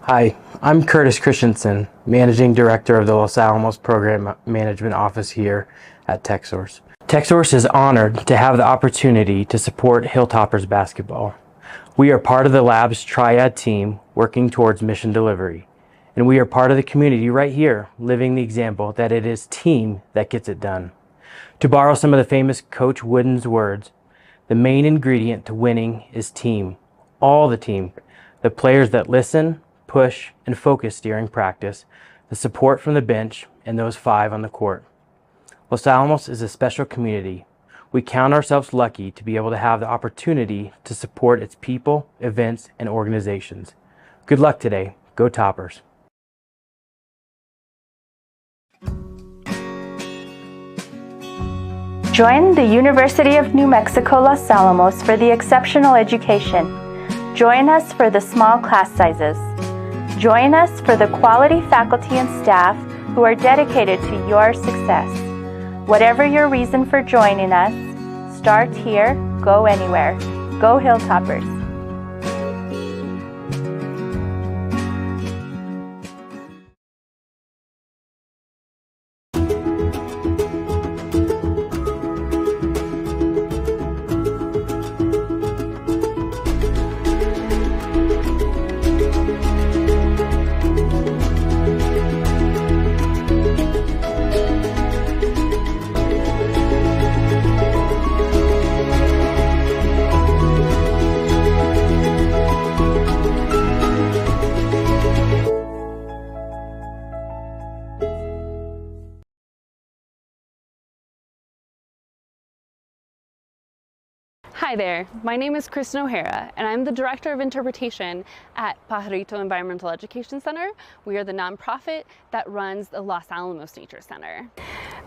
Hi, I'm Curtis Christensen, Managing Director of the Los Alamos Program Management Office here at TechSource. TechSource is honored to have the opportunity to support Hilltoppers basketball. We are part of the lab's triad team working towards mission delivery, and we are part of the community right here, living the example that it is team that gets it done. To borrow some of the famous Coach Wooden's words, the main ingredient to winning is team. All the team. The players that listen, push, and focus during practice, the support from the bench, and those 5 on the court. Los Alamos is a special community. We count ourselves lucky to be able to have the opportunity to support its people, events, and organizations. Good luck today. Go Toppers. Join the University of New Mexico Los Alamos for the exceptional education. Join us for the small class sizes. Join us for the quality faculty and staff who are dedicated to your success. Whatever your reason for joining us, start here, go anywhere. Go Hilltoppers. Hi there, my name is Kristen O'Hara and I'm the Director of Interpretation at Pajarito Environmental Education Center. We are the nonprofit that runs the Los Alamos Nature Center.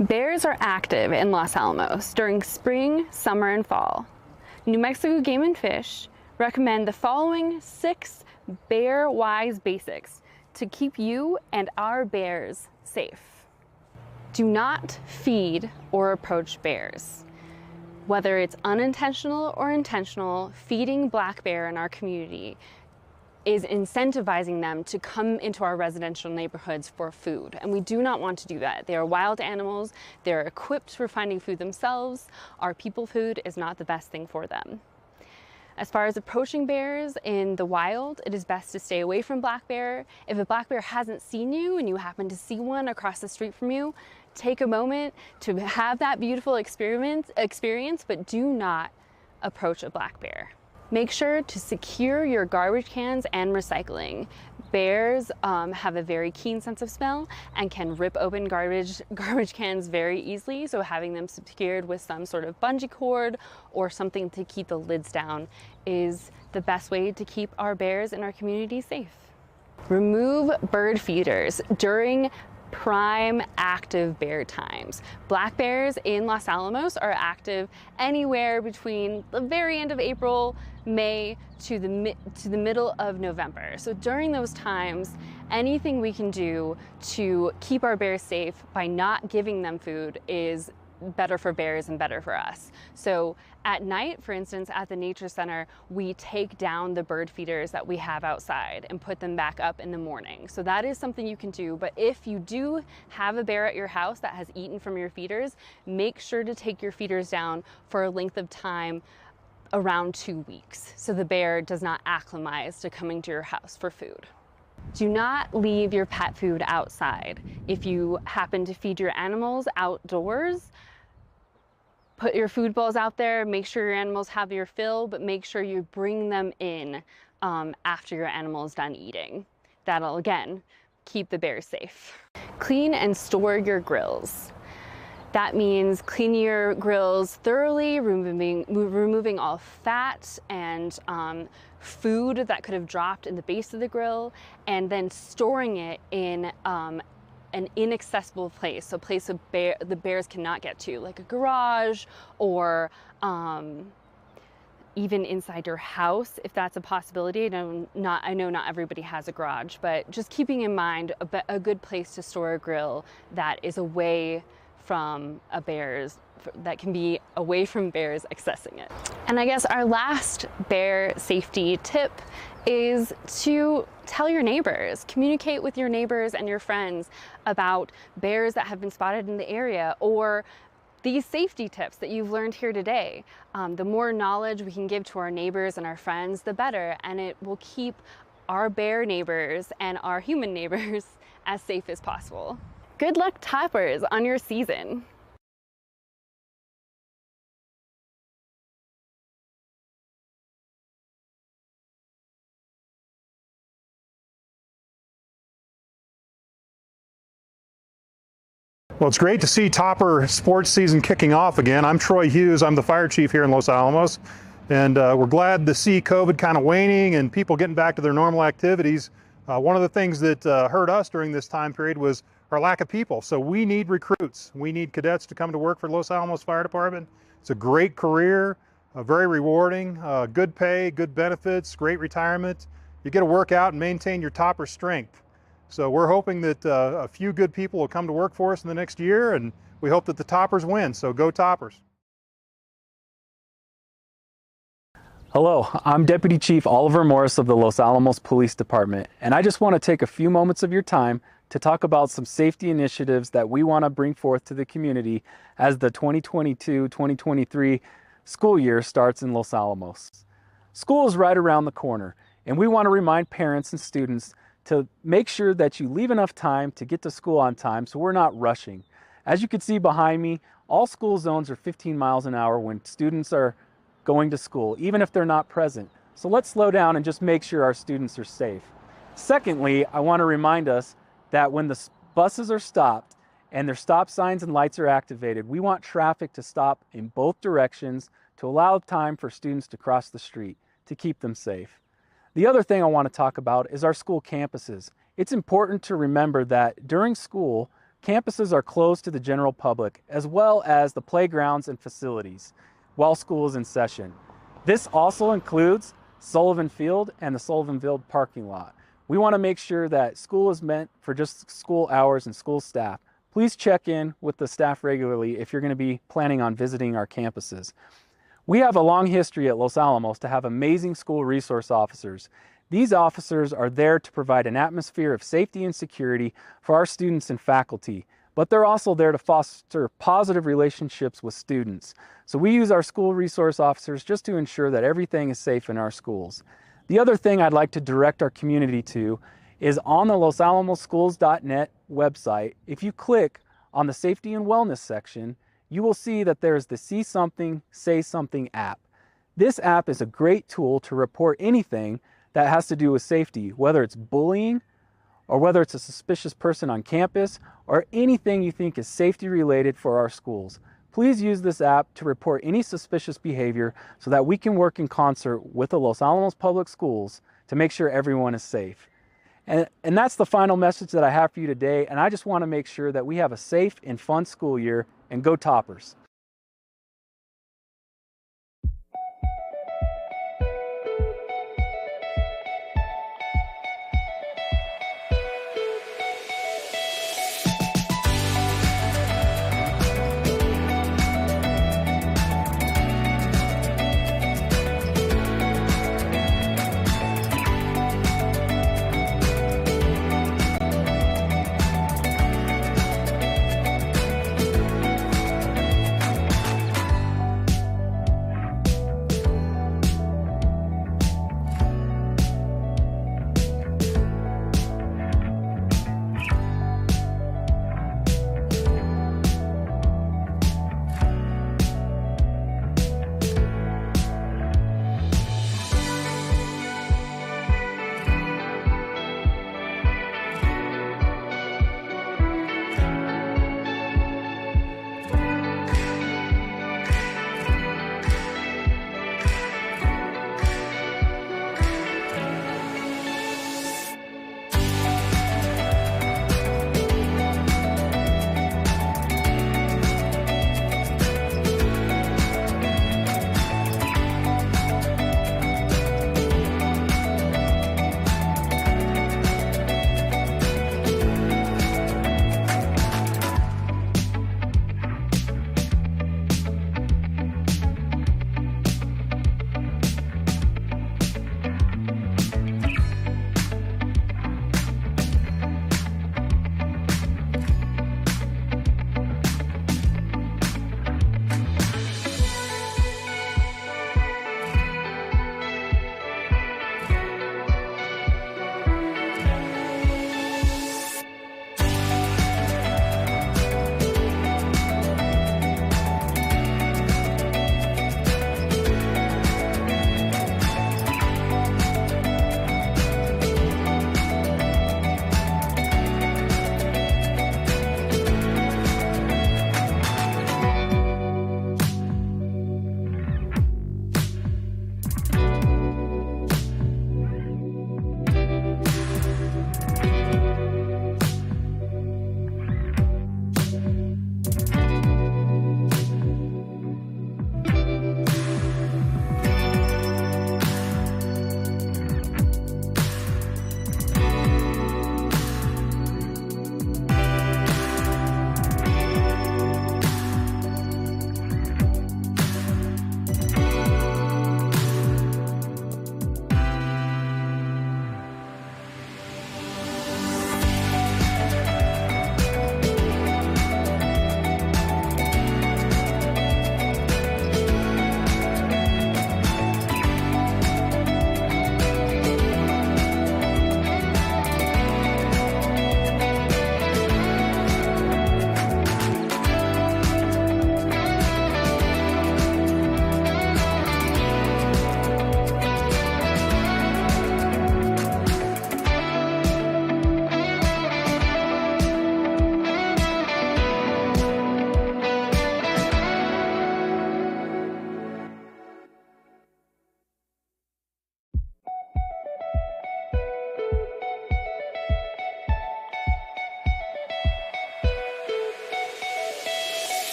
Bears are active in Los Alamos during spring, summer, and fall. New Mexico Game and Fish recommend the following 6 bear-wise basics to keep you and our bears safe. Do not feed or approach bears. Whether it's unintentional or intentional, feeding black bear in our community is incentivizing them to come into our residential neighborhoods for food. And we do not want to do that. They are wild animals. They're equipped for finding food themselves. Our people food is not the best thing for them. As far as approaching bears in the wild, it is best to stay away from black bear. If a black bear hasn't seen you and you happen to see one across the street from you, take a moment to have that beautiful experience, but do not approach a black bear. Make sure to secure your garbage cans and recycling. Bears have a very keen sense of smell and can rip open garbage cans very easily, so having them secured with some sort of bungee cord or something to keep the lids down is the best way to keep our bears in our community safe. Remove bird feeders during prime active bear times. Black bears in Los Alamos are active anywhere between the very end of April, May to the middle of November. So during those times, anything we can do to keep our bears safe by not giving them food is better for bears and better for us. So at night, for instance, at the Nature Center, we take down the bird feeders that we have outside and put them back up in the morning. So that is something you can do. But if you do have a bear at your house that has eaten from your feeders, make sure to take your feeders down for a length of time around 2 weeks, so the bear does not acclimatize to coming to your house for food. Do not leave your pet food outside. If you happen to feed your animals outdoors, put your food bowls out there, make sure your animals have your fill, but make sure you bring them in after your animal is done eating. That'll, again, keep the bears safe. Clean and store your grills. That means cleaning your grills thoroughly, removing all fat and food that could have dropped in the base of the grill, and then storing it in an inaccessible place, so a place the bears cannot get to, like a garage or even inside your house, if that's a possibility. I know not everybody has a garage, but just keeping in mind a good place to store a grill that is away from that can be away from bears accessing it. And I guess our last bear safety tip is to tell your neighbors, communicate with your neighbors and your friends about bears that have been spotted in the area, or these safety tips that you've learned here today. The more knowledge we can give to our neighbors and our friends, the better, and it will keep our bear neighbors and our human neighbors as safe as possible. Good luck, toppers, on your season. Well, it's great to see Topper sports season kicking off again. I'm Troy Hughes. I'm the fire chief here in Los Alamos, and we're glad to see COVID kind of waning and people getting back to their normal activities. One of the things that hurt us during this time period was our lack of people. So we need recruits. We need cadets to come to work for Los Alamos Fire Department. It's a great career, very rewarding, good pay, good benefits, great retirement. You get to work out and maintain your Topper strength. So we're hoping that a few good people will come to work for us in the next year, and we hope that the Toppers win, so go Toppers. Hello, I'm Deputy Chief Oliver Morris of the Los Alamos Police Department, and I just want to take a few moments of your time to talk about some safety initiatives that we want to bring forth to the community as the 2022-2023 school year starts in Los Alamos. School is right around the corner, and we want to remind parents and students to make sure that you leave enough time to get to school on time so we're not rushing. As you can see behind me, all school zones are 15 miles an hour when students are going to school, even if they're not present. So let's slow down and just make sure our students are safe. Secondly, I want to remind us that when the buses are stopped and their stop signs and lights are activated, we want traffic to stop in both directions to allow time for students to cross the street to keep them safe. The other thing I want to talk about is our school campuses. It's important to remember that during school, campuses are closed to the general public, as well as the playgrounds and facilities, while school is in session. This also includes Sullivan Field and the Sullivan Field parking lot. We want to make sure that school is meant for just school hours and school staff. Please check in with the staff regularly if you're going to be planning on visiting our campuses. We have a long history at Los Alamos to have amazing school resource officers. These officers are there to provide an atmosphere of safety and security for our students and faculty, but they're also there to foster positive relationships with students. So we use our school resource officers just to ensure that everything is safe in our schools. The other thing I'd like to direct our community to is on the losalamos.schools.net website. If you click on the safety and wellness section, you will see that there's the See Something, Say Something app. This app is a great tool to report anything that has to do with safety, whether it's bullying or whether it's a suspicious person on campus or anything you think is safety related for our schools. Please use this app to report any suspicious behavior so that we can work in concert with the Los Alamos Public Schools to make sure everyone is safe. And that's the final message that I have for you today, and I just want to make sure that we have a safe and fun school year, and go Toppers.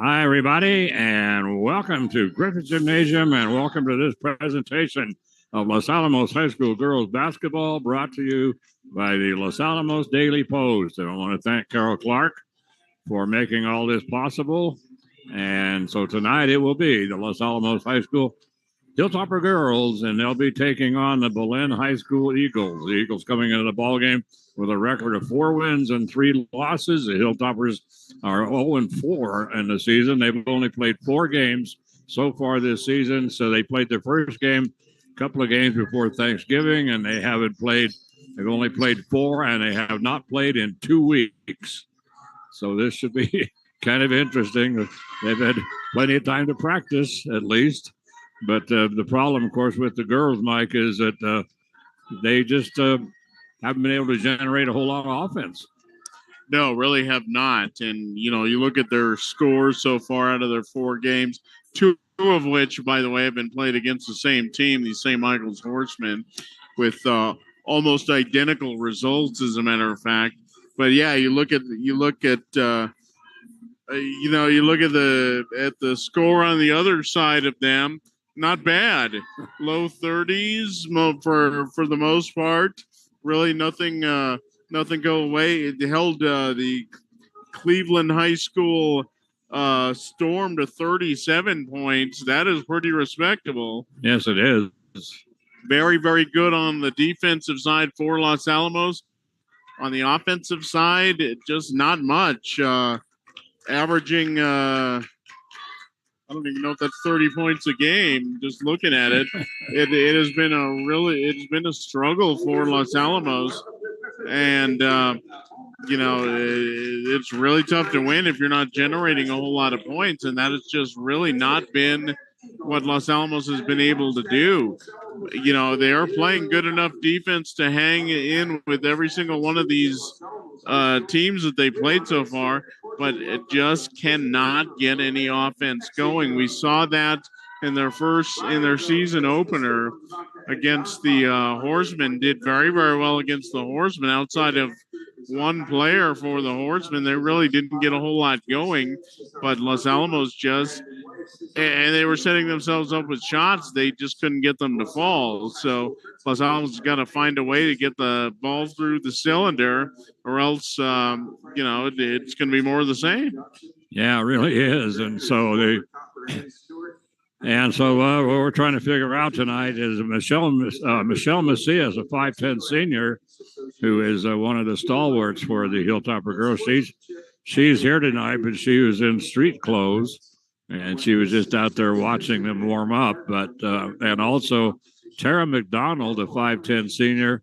Hi, everybody, and welcome to Griffith Gymnasium, and welcome to this presentation of Los Alamos High School girls basketball, brought to you by the Los Alamos Daily Post. And I want to thank Carol Clark for making all this possible. And so tonight it will be the Los Alamos High School Hilltopper girls, and they'll be taking on the Belen High School Eagles. The Eagles coming into the ball game with a record of 4 wins and 3 losses. The Hilltoppers are 0-4 in the season. They've only played 4 games so far this season. So they played their first game a couple of games before Thanksgiving, and they haven't played. They've only played 4, and they have not played in 2 weeks. So this should be kind of interesting. They've had plenty of time to practice, at least. But the problem, of course, with the girls, Mike, is that they just haven't been able to generate a whole lot of offense. No, really have not. And, you know, you look at their scores so far out of their 4 games, 2 of which, by the way, have been played against the same team, the St. Michael's Horsemen, with almost identical results, as a matter of fact. But yeah, you look at the score on the other side of them. Not bad, low 30s for the most part. Really, nothing go away. It held the Cleveland High School Storm to 37 points. That is pretty respectable. Yes, it is. Very, very good on the defensive side for Los Alamos. On the offensive side, just not much. Averaging, I don't even know if that's 30 points a game. Just looking at it, it has been a struggle for Los Alamos, and it's really tough to win if you're not generating a whole lot of points, and that has just really not been what Los Alamos has been able to do. You know, they are playing good enough defense to hang in with every single one of these teams that they played so far, but it just cannot get any offense going. We saw that in their season opener against the Horsemen. Did very, very well against the Horsemen. Outside of one player for the Horsemen, they really didn't get a whole lot going, but Los Alamos and they were setting themselves up with shots. They just couldn't get them to fall. So Los Alamos has got to find a way to get the ball through the cylinder, or else, it's going to be more of the same. Yeah, it really is. And so what we're trying to figure out tonight is Michelle Macias, a 5'10" senior, who is one of the stalwarts for the Hilltopper girls. She's here tonight, but she was in street clothes, and she was just out there watching them warm up. But and also Tara McDonald, a 5'10" senior,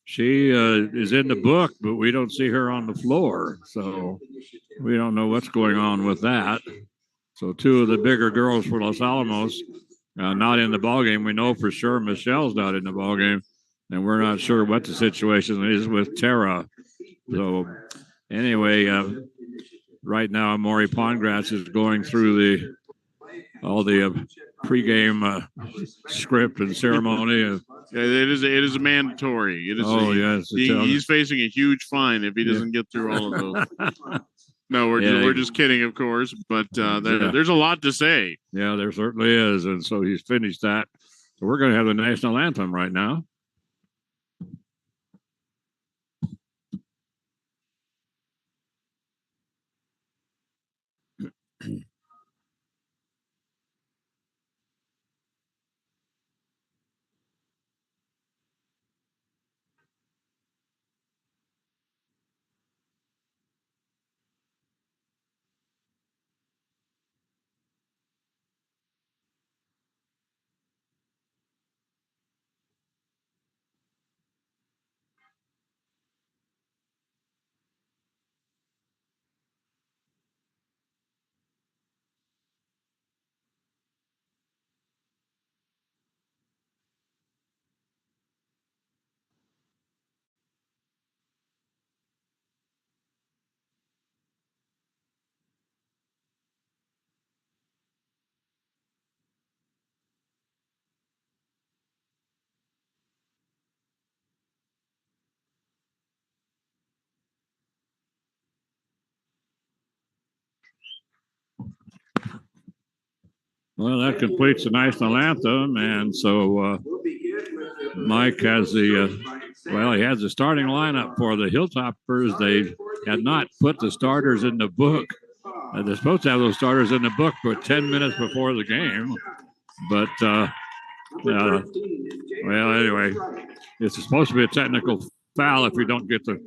she is in the book, but we don't see her on the floor, so we don't know what's going on with that. So 2 of the bigger girls for Los Alamos not in the ballgame. We know for sure Michelle's not in the ballgame, and we're not sure what the situation is with Tara. So anyway, right now Maury Pongratz is going through all the pregame script and ceremony. It is a mandatory. Yes. He's facing a huge fine if he doesn't get through all of those. No, we're just kidding, of course, but there's a lot to say. Yeah, there certainly is, and so he's finished that. So we're going to have the national anthem right now. Well, that completes the national anthem, and so Mike has he has the starting lineup for the Hilltoppers. They had not put the starters in the book. They're supposed to have those starters in the book for 10 minutes before the game, but anyway, it's supposed to be a technical foul if we don't get the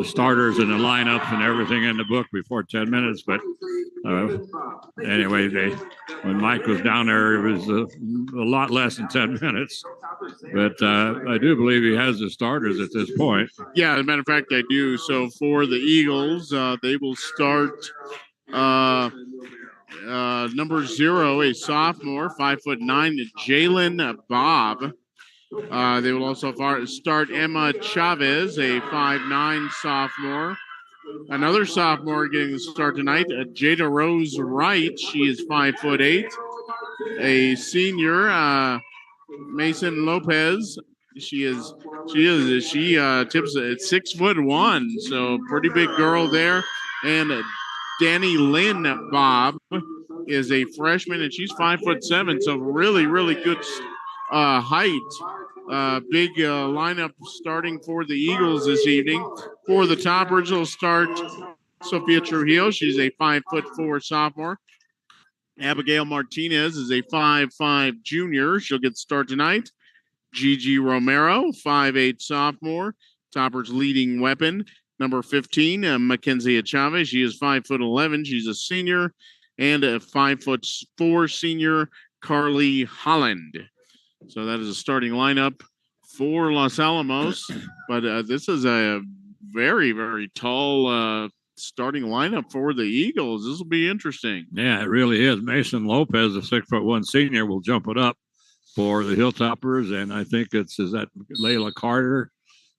starters and the lineups and everything in the book before 10 minutes. But anyway, when Mike was down there, it was a lot less than 10 minutes. But I do believe he has the starters at this point. Yeah, as a matter of fact, I do. So for the Eagles, they will start number 0, a sophomore, 5'9", Jalen Bob. They will also start Emma Chavez, a 5'9" sophomore. Another sophomore getting the start tonight, Jada Rose Wright. She is 5'8". A senior, Mason Lopez. She tips at 6'1", so pretty big girl there. And Danny Lynn Bob is a freshman, and she's 5'7", so really, really good height. Big lineup starting for the Eagles this evening. For the Toppers, will start Sophia Trujillo. She's a 5'4" sophomore. Abigail Martinez is a 5'5" junior. She'll get the start tonight. Gigi Romero, 5'8" sophomore. Toppers' leading weapon. Number 15, Mackenzie Chavez. She is 5'11". She's a senior. And a 5'4" senior, Carly Holland. So that is a starting lineup for Los Alamos. But this is a very, very tall starting lineup for the Eagles. This will be interesting. Yeah, it really is. Mason Lopez, a 6'1" senior, will jump it up for the Hilltoppers. And I think is that Layla Carter,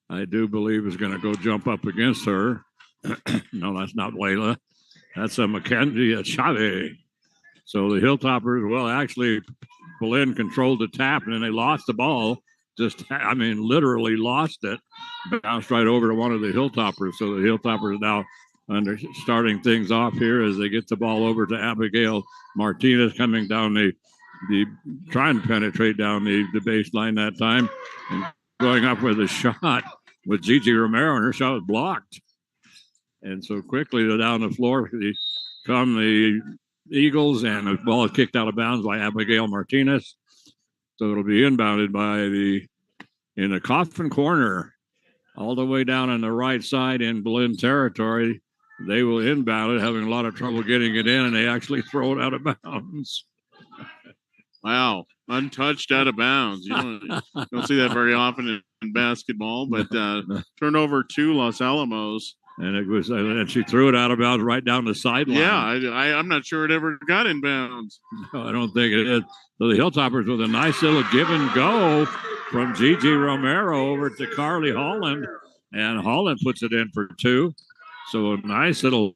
I do believe, is going to go jump up against her. No, that's not Layla. That's a Mackenzie Chavez. So the Hilltoppers, well, actually, Belen controlled the tap, and then they lost the ball. Literally lost it. Bounced right over to one of the Hilltoppers. So the Hilltoppers now starting things off here as they get the ball over to Abigail Martinez, coming down trying to penetrate down the baseline that time, and going up with a shot with Gigi Romero, and her shot was blocked. And so quickly down the floor come the Eagles, and the ball is kicked out of bounds by Abigail Martinez. So it'll be inbounded in the coffin corner, all the way down on the right side in Belen territory. They will inbound it, having a lot of trouble getting it in, and they actually throw it out of bounds. Wow, untouched out of bounds. You don't see that very often in basketball, but turnover to Los Alamos. And it was, and she threw it out of bounds right down the sideline. Yeah, I'm not sure it ever got in bounds. No, I don't think it is. So the Hilltoppers with a nice little give and go from Gigi Romero over to Carly Holland, and Holland puts it in for 2. So a nice little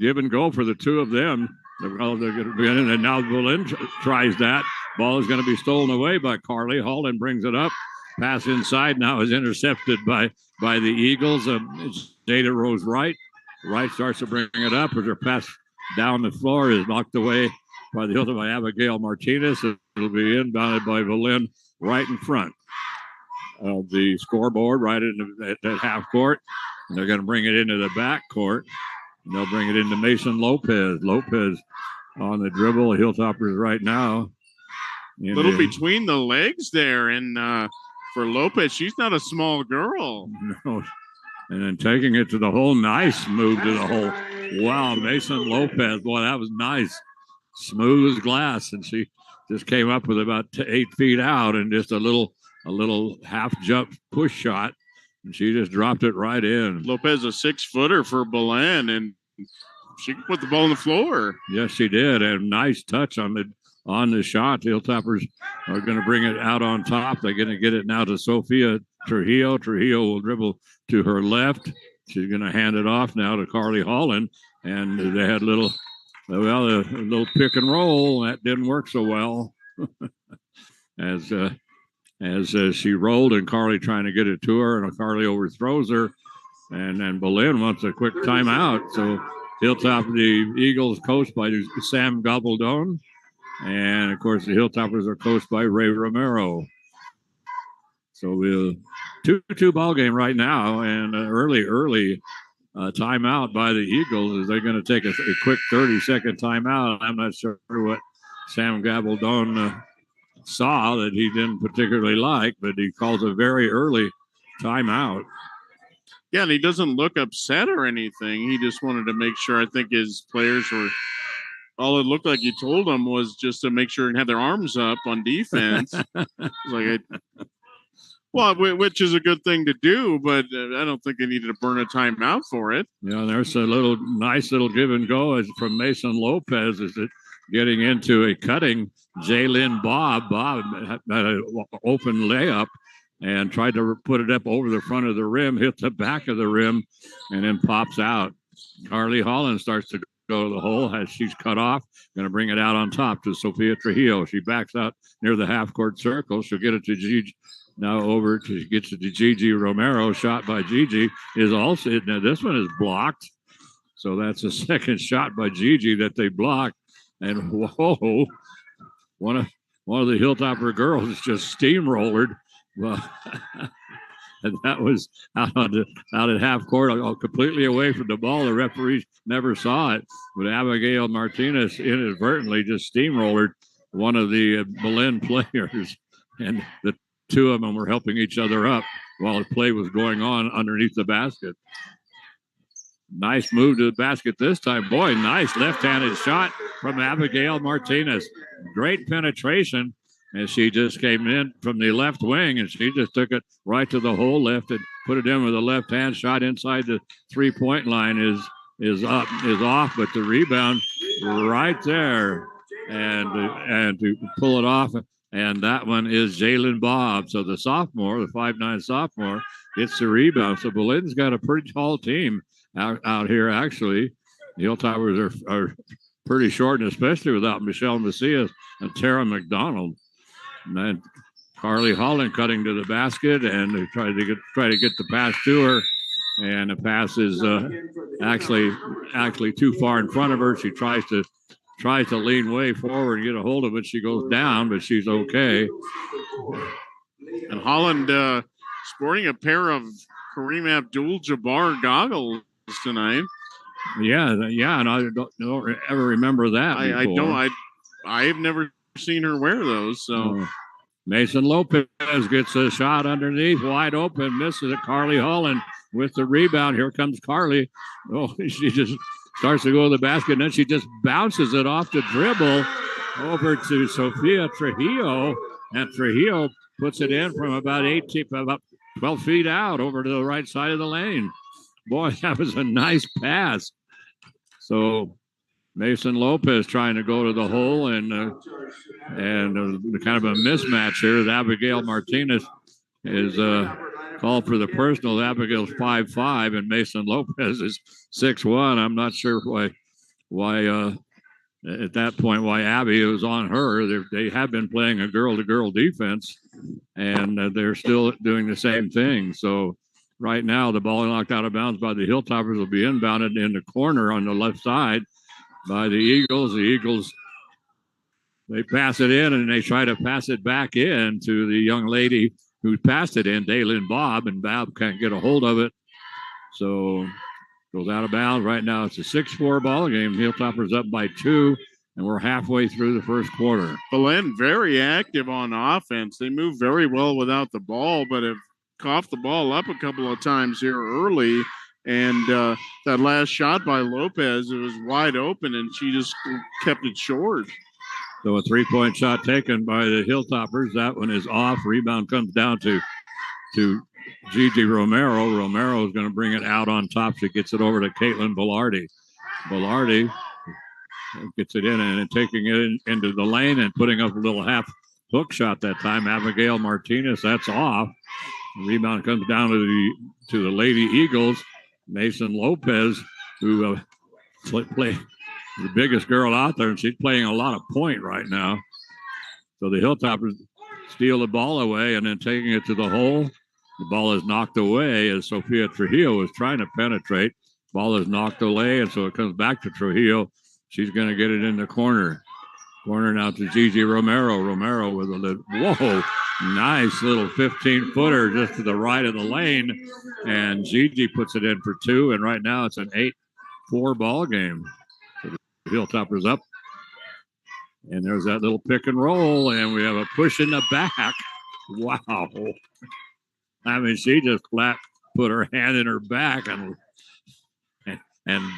give and go for the two of them. They're going to be in, and now Belen tries that. Ball is going to be stolen away by Carly. Holland brings it up. Pass inside now is intercepted by the Eagles. Jada Rose Wright. Wright starts to bring it up as her pass down the floor is knocked away by the Hilton by Abigail Martinez. It'll be inbounded by Belen right in front of the scoreboard, right at half court. And they're going to bring it into the back court. And they'll bring it into Mason Lopez. Lopez on the dribble. Hilltoppers right now. A little between the legs there. And for Lopez, she's not a small girl. No. And then taking it to the hole. Nice move to the hole. Wow, Mason Lopez. Boy, that was nice. Smooth as glass. And she just came up with about 8 feet out and just a little half jump push shot. And she just dropped it right in. Lopez, a 6-footer for Belen, and she put the ball on the floor. Yes, she did. And nice touch on the shot. The Hilltoppers are going to bring it out on top. They're going to get it now to Sophia Trujillo. Trujillo will dribble to her left. She's going to hand it off now to Carly Holland. And they had a little pick and roll. That didn't work so well. As she rolled, and Carly trying to get it to her, and Carly overthrows her. And then Belen wants a quick timeout. So Hilltop, the Eagles, coached by Sam Gobaldon, And, of course, the Hilltoppers are coached by Ray Romero. So we'll 2-2 ball game right now, and early timeout by the Eagles. Is they're going to take a quick 30-second timeout. I'm not sure what Sam Gabaldon saw that he didn't particularly like, but he calls a very early timeout. Yeah, and he doesn't look upset or anything. He just wanted to make sure. I think his players were. All it looked like he told them was just to make sure and have their arms up on defense. Which is a good thing to do, but I don't think they needed to burn a timeout for it. Yeah, there's a nice little give and go from Mason Lopez. Is it getting into a cutting Jalen Bob? Bob had an open layup and tried to put it up over the front of the rim, hit the back of the rim, and then pops out. Carly Holland starts to go to the hole as she's cut off. Going to bring it out on top to Sophia Trujillo. She backs out near the half-court circle. She'll get it to Gigi. Now over to gets it to Gigi Romero. Shot by Gigi is also. Now this one is blocked. So that's a second shot by Gigi that they blocked. And whoa, one of the Hilltopper girls is just steamrollered. Well, and that was out at half court, completely away from the ball. The referees never saw it, but Abigail Martinez inadvertently just steamrollered one of the Belen players, and the two of them were helping each other up while the play was going on underneath the basket. Nice move to the basket this time. Boy, nice left-handed shot from Abigail Martinez. Great penetration. And she just came in from the left wing, and she just took it right to the hole, left and put it in with a left-hand shot inside the three-point line is off, but the rebound right there, and to pull it off, and that one is Jalen Bob. So the sophomore, the 5'9" sophomore, gets the rebound. So Belen's got a pretty tall team out here, actually. The Hilltoppers are pretty short, and especially without Michelle Macias and Tara McDonald. And then Carly Holland cutting to the basket, and they try to get the pass to her, and the pass is actually too far in front of her. She tries to lean way forward and get a hold of it. She goes down, but she's okay. And Holland sporting a pair of Kareem Abdul-Jabbar goggles tonight. Yeah, and I don't ever remember that. I've never seen her wear those. So Mason Lopez gets a shot underneath, wide open, misses it. Carly Holland with the rebound. Here comes Carly. Oh, she just starts to go to the basket, and then she just bounces it off the dribble over to Sophia Trujillo, and Trujillo puts it in from about 12 feet out over to the right side of the lane. Boy, that was a nice pass. So Mason Lopez trying to go to the hole, and kind of a mismatch here. Abigail Martinez is called for the personal. Abigail's 5'5", and Mason Lopez is 6'1". I'm not sure why at that point why Abby was on her. They have been playing a girl-to-girl defense, and they're still doing the same thing. So right now the ball knocked out of bounds by the Hilltoppers will be inbounded in the corner on the left side by the Eagles. The Eagles, they pass it in, and they try to pass it back in to the young lady who passed it in, Daylin Bob, and Bob can't get a hold of it. So goes out of bounds. Right now it's a 6-4 ball game. Hilltoppers up by 2, and we're halfway through the first quarter. Belen very active on offense. They move very well without the ball, but have coughed the ball up a couple of times here early. And that last shot by Lopez, it was wide open, and she just kept it short. So a 3-point shot taken by the Hilltoppers. That one is off. Rebound comes down to Gigi Romero. Romero is going to bring it out on top. She gets it over to Caitlin Velarde. Velarde gets it in and taking it into the lane and putting up a little half hook shot that time. Abigail Martinez, that's off. The rebound comes down to the Lady Eagles. Mason Lopez, who play the biggest girl out there, and she's playing a lot of point right now. So the Hilltoppers steal the ball away and then taking it to the hole. The ball is knocked away as Sophia Trujillo is trying to penetrate. Ball is knocked away, and so it comes back to Trujillo. She's going to get it in the corner. Corner now to Gigi Romero. Romero with whoa, nice little 15-footer just to the right of the lane. And Gigi puts it in for 2. And right now it's an 8-4 ball game. So the Hilltoppers up. And there's that little pick and roll. And we have a push in the back. Wow. I mean, she just flat put her hand in her back and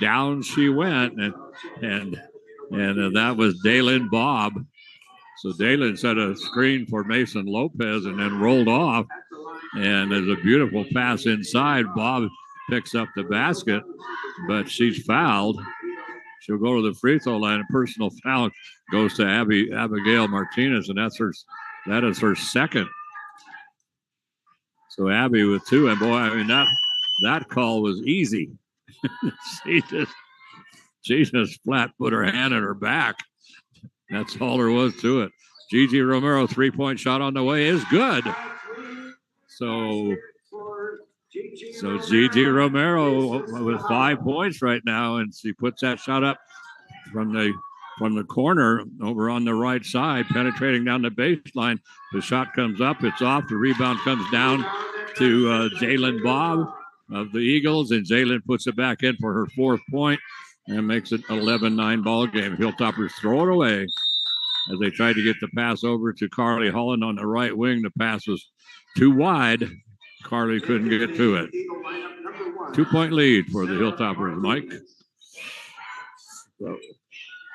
down she went. And that was Dalen Bob. So Dalen set a screen for Mason Lopez and then rolled off. And there's a beautiful pass inside. Bob picks up the basket, but she's fouled. She'll go to the free throw line. A personal foul goes to Abigail Martinez, and that is her second. So Abby with 2, and boy, I mean that call was easy. she just flat put her hand in her back. That's all there was to it. Gigi Romero 3-point shot on the way is good. So Gigi Romero with 5 points right now, and she puts that shot up from the corner over on the right side, penetrating down the baseline. The shot comes up, it's off. The rebound comes down to Jalen Bob of the Eagles, and Jalen puts it back in for her 4th point and makes it 11-9 ball game. Hilltoppers throw it away as they tried to get the pass over to Carly Holland on the right wing. The pass was too wide. Carly couldn't get to it. 2-point lead for the Hilltoppers, Mike. So,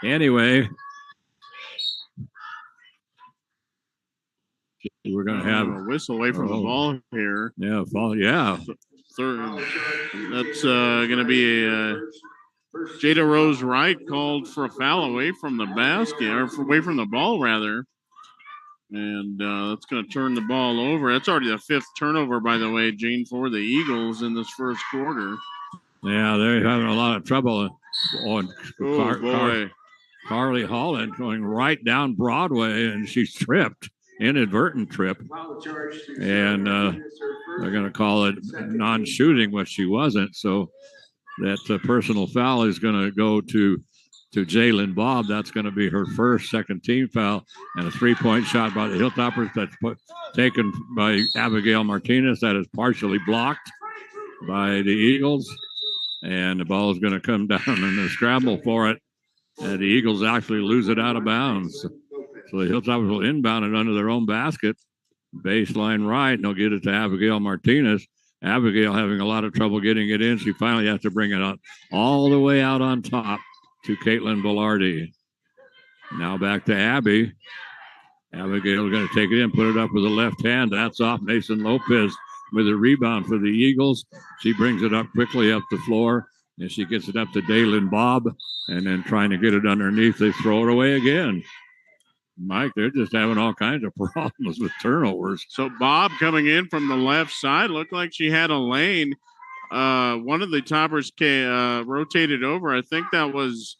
anyway, we're going to have a whistle away from the ball here. Yeah, yeah. Third, that's going to be a Jada Rose Wright called for a foul away from the basket, or away from the ball, rather. And that's going to turn the ball over. That's already the 5th turnover, by the way, Gene, for the Eagles in this first quarter. Yeah, they're having a lot of trouble on Carly Holland going right down Broadway, and she's tripped, inadvertent trip. And they're going to call it non-shooting, which she wasn't. So that personal foul is going to go to Jalen Bob. That's going to be her first second team foul, and a 3-point shot by the Hilltoppers that's taken by Abigail Martinez. That is partially blocked by the Eagles, and the ball is going to come down in the scramble for it, and the Eagles actually lose it out of bounds. So the Hilltoppers will inbound it under their own basket, baseline right, and they'll get it to Abigail Martinez. Abigail having a lot of trouble getting it in. She finally has to bring it out all the way out on top to Caitlin Velarde. Now back to Abby. Abigail is going to take it in, put it up with the left hand. That's off. Mason Lopez with a rebound for the Eagles. She brings it up quickly up the floor, and she gets it up to Dalen Bob, and then trying to get it underneath. They throw it away again. Mike, they're just having all kinds of problems with turnovers. So Bob coming in from the left side, looked like she had a lane. One of the toppers rotated over. I think that was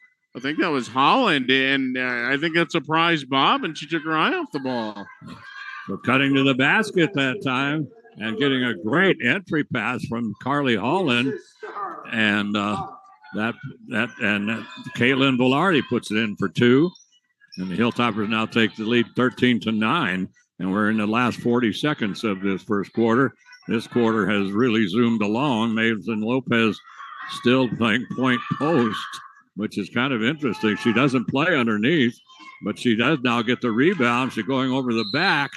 Holland, and I think that surprised Bob, and she took her eye off the ball. So cutting to the basket that time and getting a great entry pass from Carly Holland, and Caitlin Velarde puts it in for 2. And the Hilltoppers now take the lead 13-9, and we're in the last 40 seconds of this first quarter. This quarter has really zoomed along. Mason Lopez still playing point post, which is kind of interesting. She doesn't play underneath, but she does now get the rebound. She's going over the back,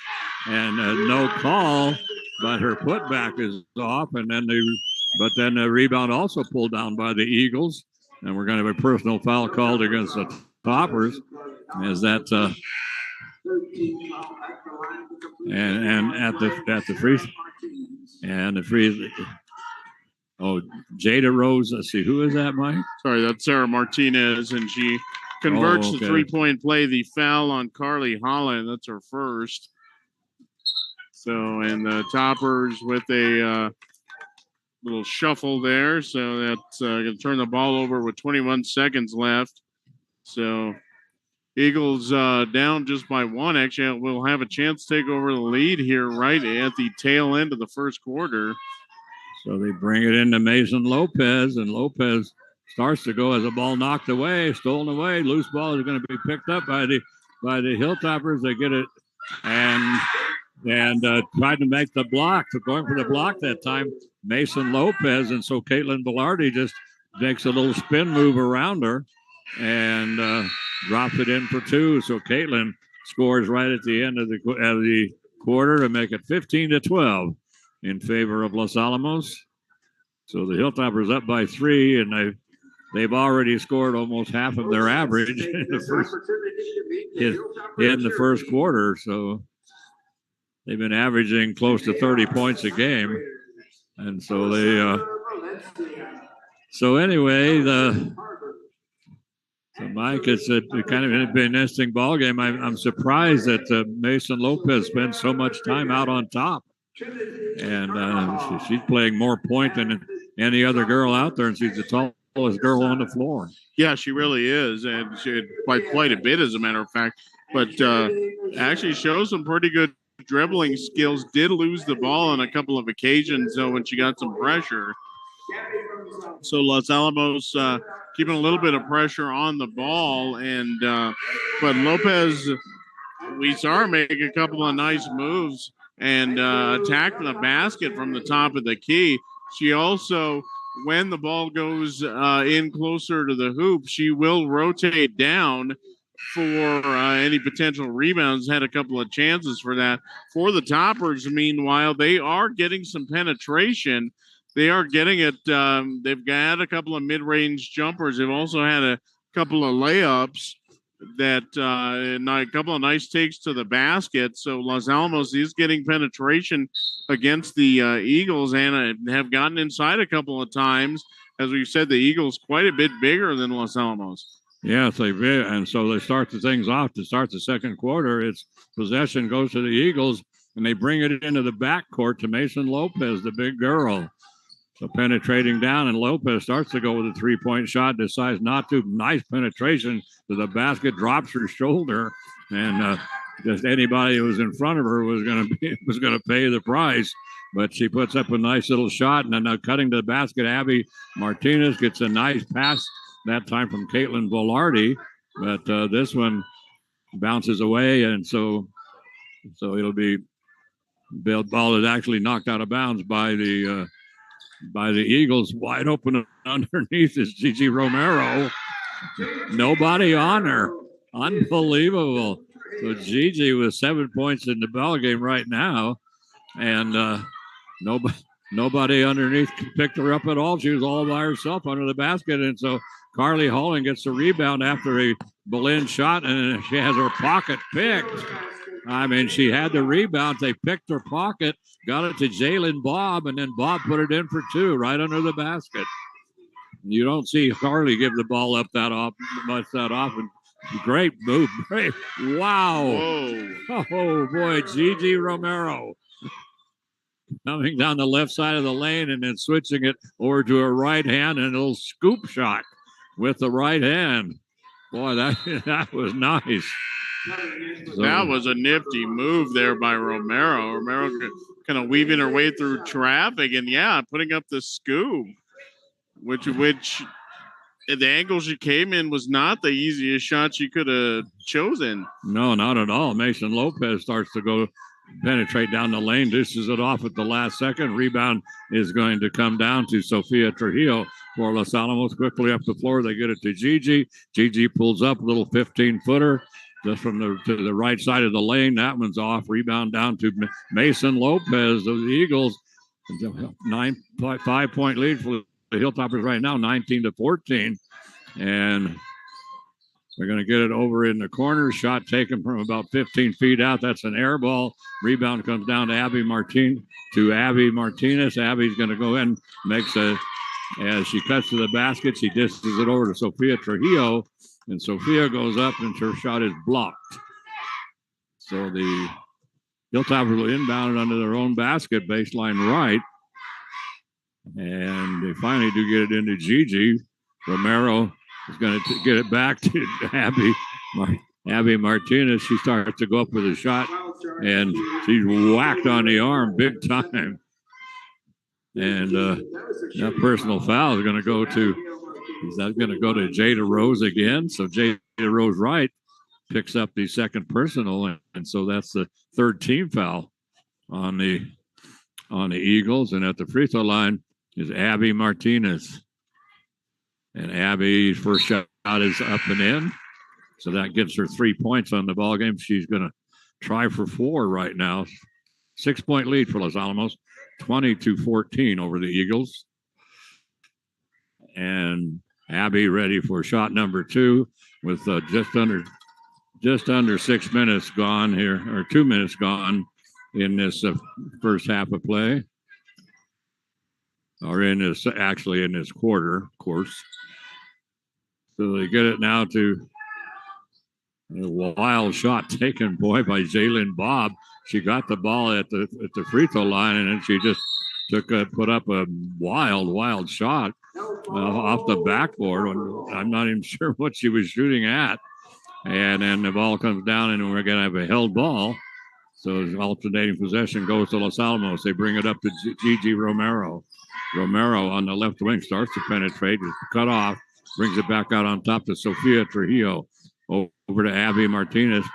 and no call, but her putback is off, and then the rebound also pulled down by the Eagles, and we're going to have a personal foul called against the Toppers. Is that and at the free and the free Jada Rose. Let's see, who is that, Mike? Sorry, that's Sarah Martinez, and she converts the 3-point play. The foul on Carly Holland. That's her first. So, and the Toppers with a little shuffle there. So that's going to turn the ball over with 21 seconds left. So Eagles down just by 1. Actually, we'll have a chance to take over the lead here right at the tail end of the first quarter. So they bring it into Mason Lopez, and Lopez starts to go as a ball knocked away, stolen away. Loose ball is going to be picked up by the by the Hilltoppers. They get it and tried to make the block. So going for the block that time, Mason Lopez. And so Caitlin Velarde just makes a little spin move around her and drops it in for two. So Caitlin scores right at the end of the quarter to make it 15-12 in favor of Los Alamos. So the Hilltoppers up by 3, and they've already scored almost half of their average in the first quarter. So they've been averaging close to 30 points a game. And so so anyway, so Mike, it's kind of been an interesting ball game. I'm surprised that Mason Lopez spends so much time out on top. And she's playing more point than any other girl out there, and she's the tallest girl on the floor. Yeah, she really is, and she quite a bit, as a matter of fact. But actually shows some pretty good dribbling skills. Did lose the ball on a couple of occasions, though, when she got some pressure. So Los Alamos keeping a little bit of pressure on the ball, and but Lopez, we saw her make a couple of nice moves and attack the basket from the top of the key. She also, when the ball goes in closer to the hoop, she will rotate down for any potential rebounds. Had a couple of chances for that. For the Toppers, meanwhile, they are getting some penetration. They are getting it. They've got a couple of mid-range jumpers. They've also had a couple of layups and a couple of nice takes to the basket. So Los Alamos is getting penetration against the Eagles and have gotten inside a couple of times. As we've said, the Eagles quite a bit bigger than Los Alamos. Yes, and so they start the things off to start the second quarter. It's possession goes to the Eagles, and they bring it into the backcourt to Mason Lopez, the big girl. So penetrating down, and Lopez starts to go with a three-point shot, decides not to. Nice penetration to the basket, drops her shoulder, and just anybody who was in front of her was going to pay the price. But she puts up a nice little shot, and then cutting to the basket, Abby Martinez gets a nice pass that time from Caitlin Velarde, but this one bounces away, and so it'll be ball is actually knocked out of bounds by the Eagles. Wide open underneath is Gigi Romero. Nobody on her. Unbelievable. So Gigi with 7 points in the ball game right now, and nobody underneath picked her up at all. She was all by herself under the basket, and so Carly Holling gets the rebound after a Belen shot, and she has her pocket picked. I mean, she had the rebound. They picked her pocket, got it to Jalen Bob, and then Bob put it in for two right under the basket. You don't see Carly give the ball up that often. Great move. Great. Wow. Whoa. Oh, boy. Gigi Romero coming down the left side of the lane and then switching it over to her right hand and a little scoop shot with the right hand. Boy, that was nice. So, that was a nifty move there by Romero. Romero kind of weaving her way through traffic and, putting up the scoop, which the angle she came in was not the easiest shot she could have chosen. No, not at all. Mason Lopez starts to penetrate down the lane, dishes it off at the last second. Rebound is going to come down to Sofia Trujillo for Los Alamos. Quickly up the floor, they get it to Gigi. Gigi pulls up a little 15-footer just from to the right side of the lane. That one's off. Rebound down to Mason Lopez of the Eagles. 5-point lead for the Hilltoppers right now, 19-14. And they're going to get it over in the corner. Shot taken from about 15 feet out. That's an air ball. Rebound comes down to Abby Martinez. Abby's going to go in, as she cuts to the basket, she dishes it over to Sofia Trujillo, and Sofia goes up and her shot is blocked. So the Hilltoppers will inbound it under their own basket, baseline right. And they finally do get it into Gigi. Romero is going to get it back to Abby Martinez. She starts to go up with a shot, and she's whacked on the arm big time. And that personal foul is going to go to Jada Rose again. So Jada Rose Wright picks up the second personal, and so that's the third team foul on the Eagles. And at the free throw line is Abby Martinez. And Abby's first shot is up and in. So that gives her 3 points on the ball game. She's going to try for 4 right now. 6-point lead for Los Alamos, 20-14 over the Eagles. And Abby ready for shot number 2 with just under 6 minutes gone here, or 2 minutes gone in this first half of play, or in this quarter, of course. So they get it now to a wild shot taken, by Jalen Bobb. She got the ball at the free throw line, and then she just put up a wild shot off the backboard. I'm not even sure what she was shooting at. And then the ball comes down, and we're going to have a held ball. So alternating possession goes to Los Alamos. They bring it up to Gigi Romero. Romero on the left wing starts to penetrate, is cut off, brings it back out on top to Sofia Trujillo. Over to Abby Martinez.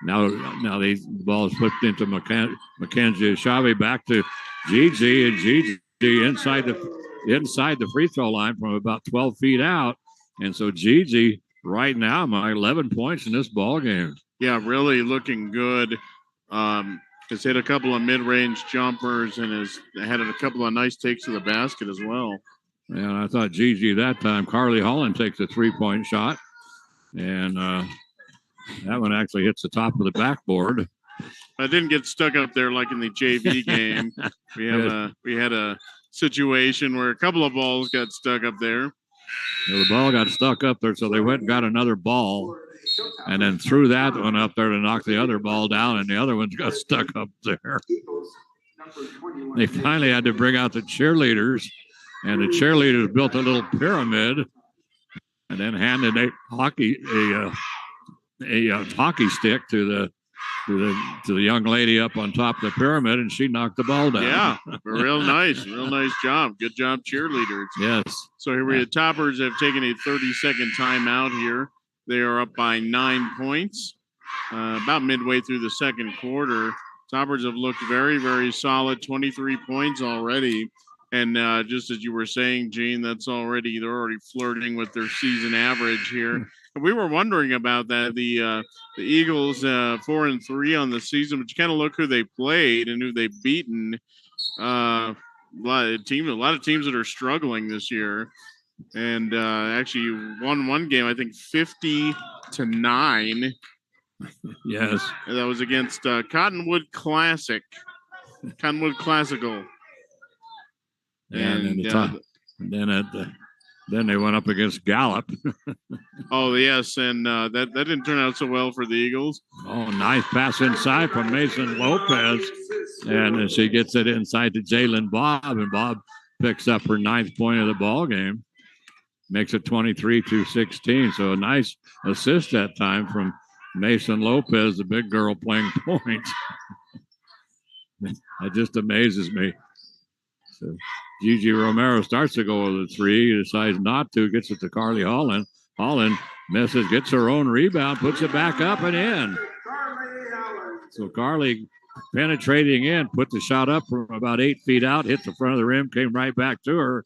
Now the ball is flipped into Mackenzie Chavez, back to Gigi, and Gigi inside the free throw line from about 12 feet out. And so Gigi right now, 11 points in this ball game. Yeah, really looking good. Has hit a couple of mid-range jumpers and has had a couple of nice takes to the basket as well. And I thought Gigi that time. Carly Holland takes a 3-point shot. And that one actually hits the top of the backboard. I didn't get stuck up there like in the JV game. We had a situation where a couple of balls got stuck up there. Well, the ball got stuck up there, so they went and got another ball and then threw that one up there to knock the other ball down, and the other ones got stuck up there. They finally had to bring out the cheerleaders, and the cheerleaders built a little pyramid and then handed a hockey stick to the young lady up on top of the pyramid, and she knocked the ball down. Yeah, real nice job. Good job, cheerleaders. Yes. So here we have Toppers have taken a 30-second timeout here. They are up by 9 points, about midway through the second quarter. Toppers have looked very, very solid, 23 points already. And just as you were saying, Gene, they're already flirting with their season average here. And we were wondering about that. The Eagles 4-3 on the season, but you kind of look who they played and who they've beaten. A lot of teams that are struggling this year, and actually won one game, I think 50-9. Yes, and that was against Cottonwood Classical. And then they went up against Gallup. Oh, yes, and that didn't turn out so well for the Eagles. Oh, nice pass inside from Mason Lopez. And she gets it inside to Jalen Bobb, and Bobb picks up her 9th point of the ball game. Makes it 23-16. So a nice assist that time from Mason Lopez, the big girl playing point. That just amazes me. So Gigi Romero starts to go with the 3, decides not to, gets it to Carly Holland. Holland misses, gets her own rebound, puts it back up and in. So Carly penetrating in, put the shot up from about 8 feet out, hit the front of the rim, came right back to her.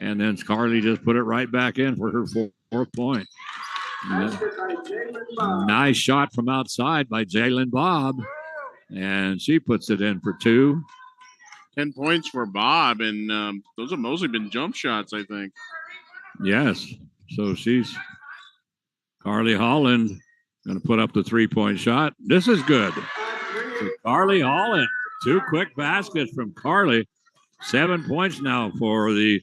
And then Carly just put it right back in for her 4th point. Nice shot from outside by Jalen Bobb. And she puts it in for 2. 10 points for Bob, and those have mostly been jump shots, I think. Yes. So Carly Holland going to put up the 3-point shot. This is good. So Carly Holland, 2 quick baskets from Carly. 7 points now for the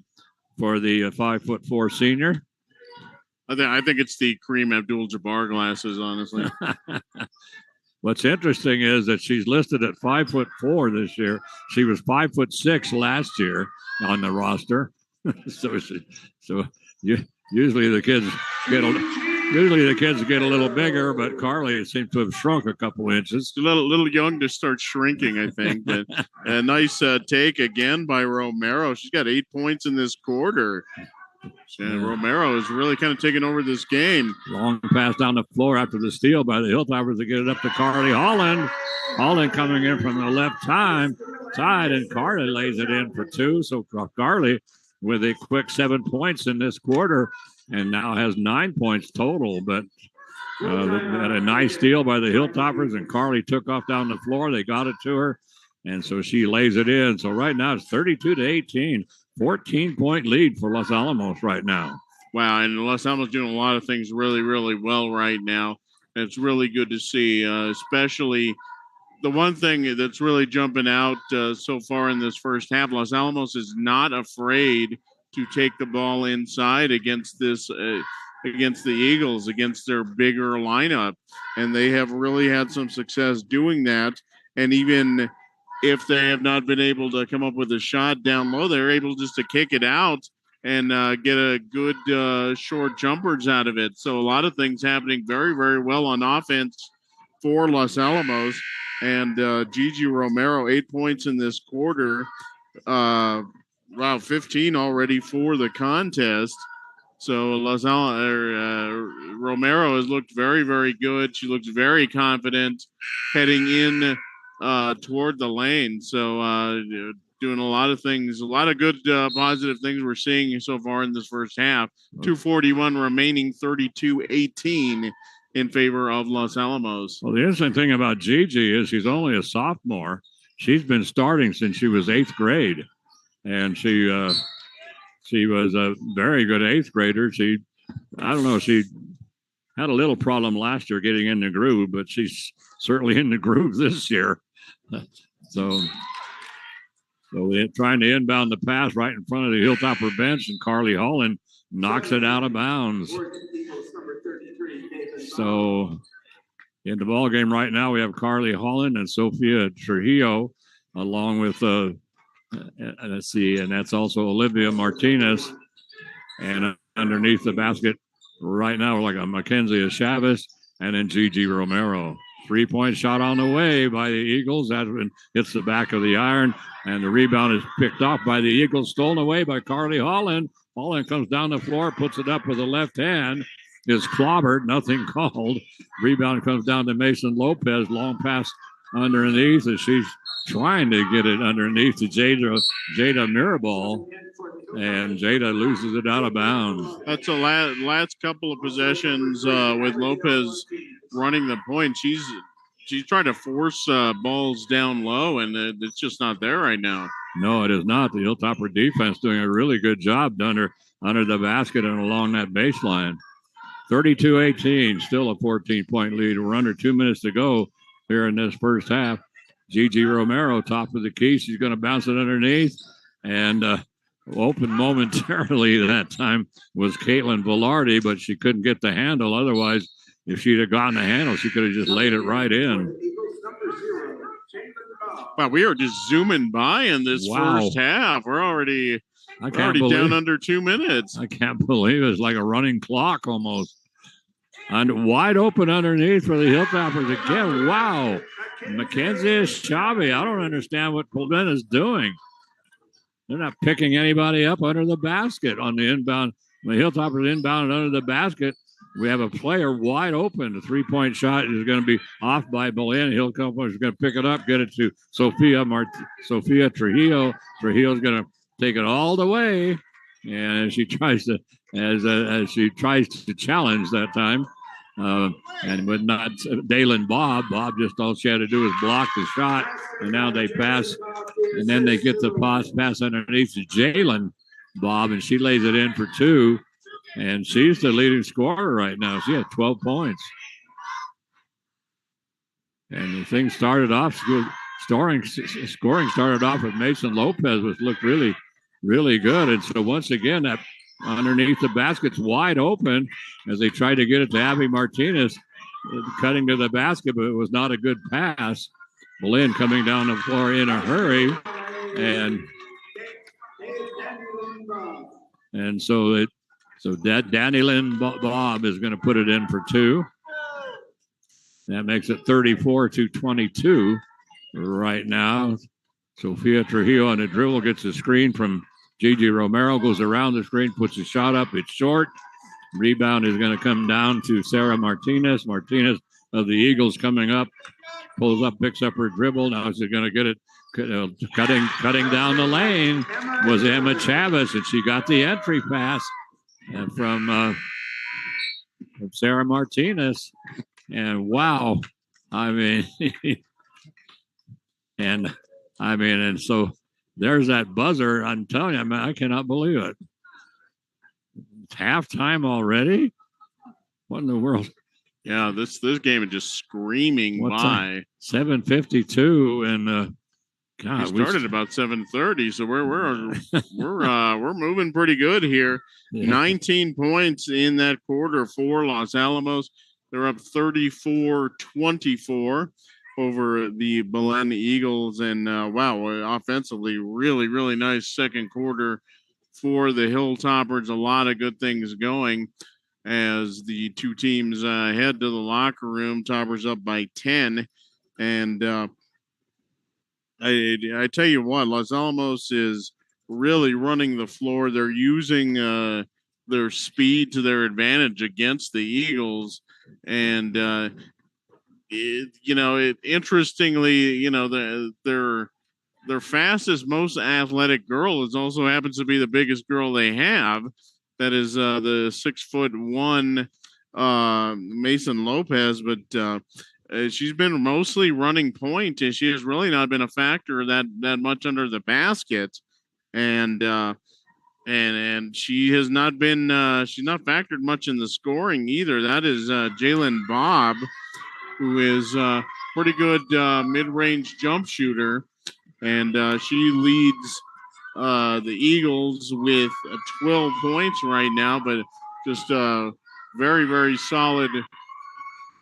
5'4" senior. I think it's the Kareem Abdul-Jabbar glasses, honestly. What's interesting is that she's listed at 5'4" this year. She was 5'6" last year on the roster. Usually the kids get a little bigger, but Carly seems to have shrunk a couple inches. A little young to start shrinking, I think. But a nice take again by Romero. She's got 8 points in this quarter. And Romero is really kind of taking over this game. Long pass down the floor after the steal by the Hilltoppers to get it up to Carly Holland. Holland coming in from the left side, and Carly lays it in for 2. So Carly with a quick 7 points in this quarter and now has 9 points total. But had a nice steal by the Hilltoppers, and Carly took off down the floor. They got it to her, and so she lays it in. So right now it's 32-18. 14-point lead for Los Alamos right now. Wow, and Los Alamos doing a lot of things really, really well right now. And it's really good to see, especially the one thing that's really jumping out so far in this first half. Los Alamos is not afraid to take the ball inside against this against the Eagles, against their bigger lineup. And they have really had some success doing that. And even if they have not been able to come up with a shot down low, they're able just to kick it out and get a good short jumpers out of it. So a lot of things happening very, very well on offense for Los Alamos. And Gigi Romero, 8 points in this quarter. Wow, 15 already for the contest. So Romero has looked very, very good. She looks very confident heading in toward the lane. So doing a lot of things, a lot of good positive things we're seeing so far in this first half. 2:41 remaining, 32-18 in favor of Los Alamos. Well, the interesting thing about Gigi is she's only a sophomore. She's been starting since she was 8th grade, and she was a very good 8th grader. She had a little problem last year getting in the groove, but she's certainly in the groove this year. So they're trying to inbound the pass right in front of the Hilltopper bench, and Carly Holland knocks it out of bounds. So in the ball game right now, we have Carly Holland and Sophia Trujillo, along with let's see, and that's also Olivia Martinez. And underneath the basket right now, like a Mackenzie Chavez and then Gigi Romero. 3-point shot on the way by the Eagles. That hits the back of the iron, and the rebound is picked off by the Eagles, stolen away by Carly Holland. Holland comes down the floor, puts it up with the left hand, is clobbered, nothing called. Rebound comes down to Mason Lopez, long pass underneath as she's trying to get it underneath to Jada Mirabal, and Jada loses it out of bounds. That's the last couple of possessions with Lopez running the point. She's trying to force balls down low, and it's just not there right now. No, it is not. The Hilltopper defense doing a really good job under the basket and along that baseline. 32-18, still a 14-point lead. We're under 2 minutes to go here in this first half. Gigi Romero, top of the key. She's going to bounce it underneath. And open momentarily that time was Caitlin Velarde, but she couldn't get the handle. Otherwise, if she'd have gotten the handle, she could have just laid it right in. Wow, we are just zooming by in this first half. We're already down under 2 minutes. I can't believe it. It's like a running clock almost. And wide open underneath for the Hilltoppers again. Wow. Mackenzie Chavez. I don't understand what Belen is doing. They're not picking anybody up under the basket on the inbound. The Hilltoppers inbound under the basket. We have a player wide open. The 3-point shot is going to be off by Belen. Hilltopper is going to pick it up, get it to Sophia Trujillo. Trujillo is going to take it all the way, and she tries to challenge that time, and with not Dalen Bob just all she had to do was block the shot, and now they pass, and then they get the pass underneath to Jalen Bob, and she lays it in for 2, and she's the leading scorer right now. She had 12 points, and the thing started off. Scoring started off with Mason Lopez, which looked really, really good. And so once again, that underneath the basket's wide open as they tried to get it to Abby Martinez, cutting to the basket, but it was not a good pass. Belen coming down the floor in a hurry, and so Danny Lynn Bob is going to put it in for 2. That makes it 34-22 right now. Sophia Trujillo on the dribble gets a screen from Gigi Romero goes around the screen, puts a shot up. It's short. Rebound is going to come down to Sarah Martinez. Martinez of the Eagles coming up, pulls up, picks up her dribble. Now she's going to get it. Cutting down the lane was Emma Chavez, and she got the entry pass from Sarah Martinez. And wow, and so there's that buzzer. I'm telling you, I cannot believe it. It's halftime already. What in the world? Yeah, this game is just screaming by. 7:52, and God, we started about 7:30, so we're moving pretty good here. Yeah. 19 points in that quarter for Los Alamos. They're up 34-24 over the Belen Eagles, and wow, offensively, really, really nice second quarter for the Hilltoppers. A lot of good things going as the two teams head to the locker room. Toppers up by 10, and I tell you what, Los Alamos is really running the floor. They're using their speed to their advantage against the Eagles, and interestingly, their fastest, most athletic girl also happens to be the biggest girl they have. That is the 6'1" Mason Lopez, but she's been mostly running point, and she has really not been a factor that much under the basket, and she has not been she's not factored much in the scoring either. That is Jalen Bobb, who is pretty good mid-range jump shooter, and she leads the Eagles with 12 points right now, but just very, very solid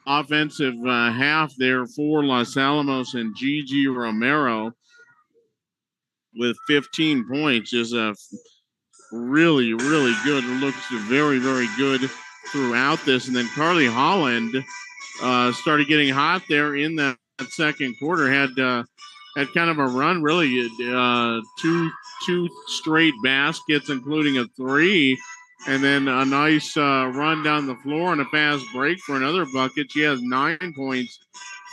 offensive half there for Los Alamos, and Gigi Romero with 15 points is really, really good. It looks very, very good throughout this. And then Carly Holland started getting hot there in that second quarter, had kind of a run, really two straight baskets, including a three, and then a nice run down the floor and a fast break for another bucket. She has 9 points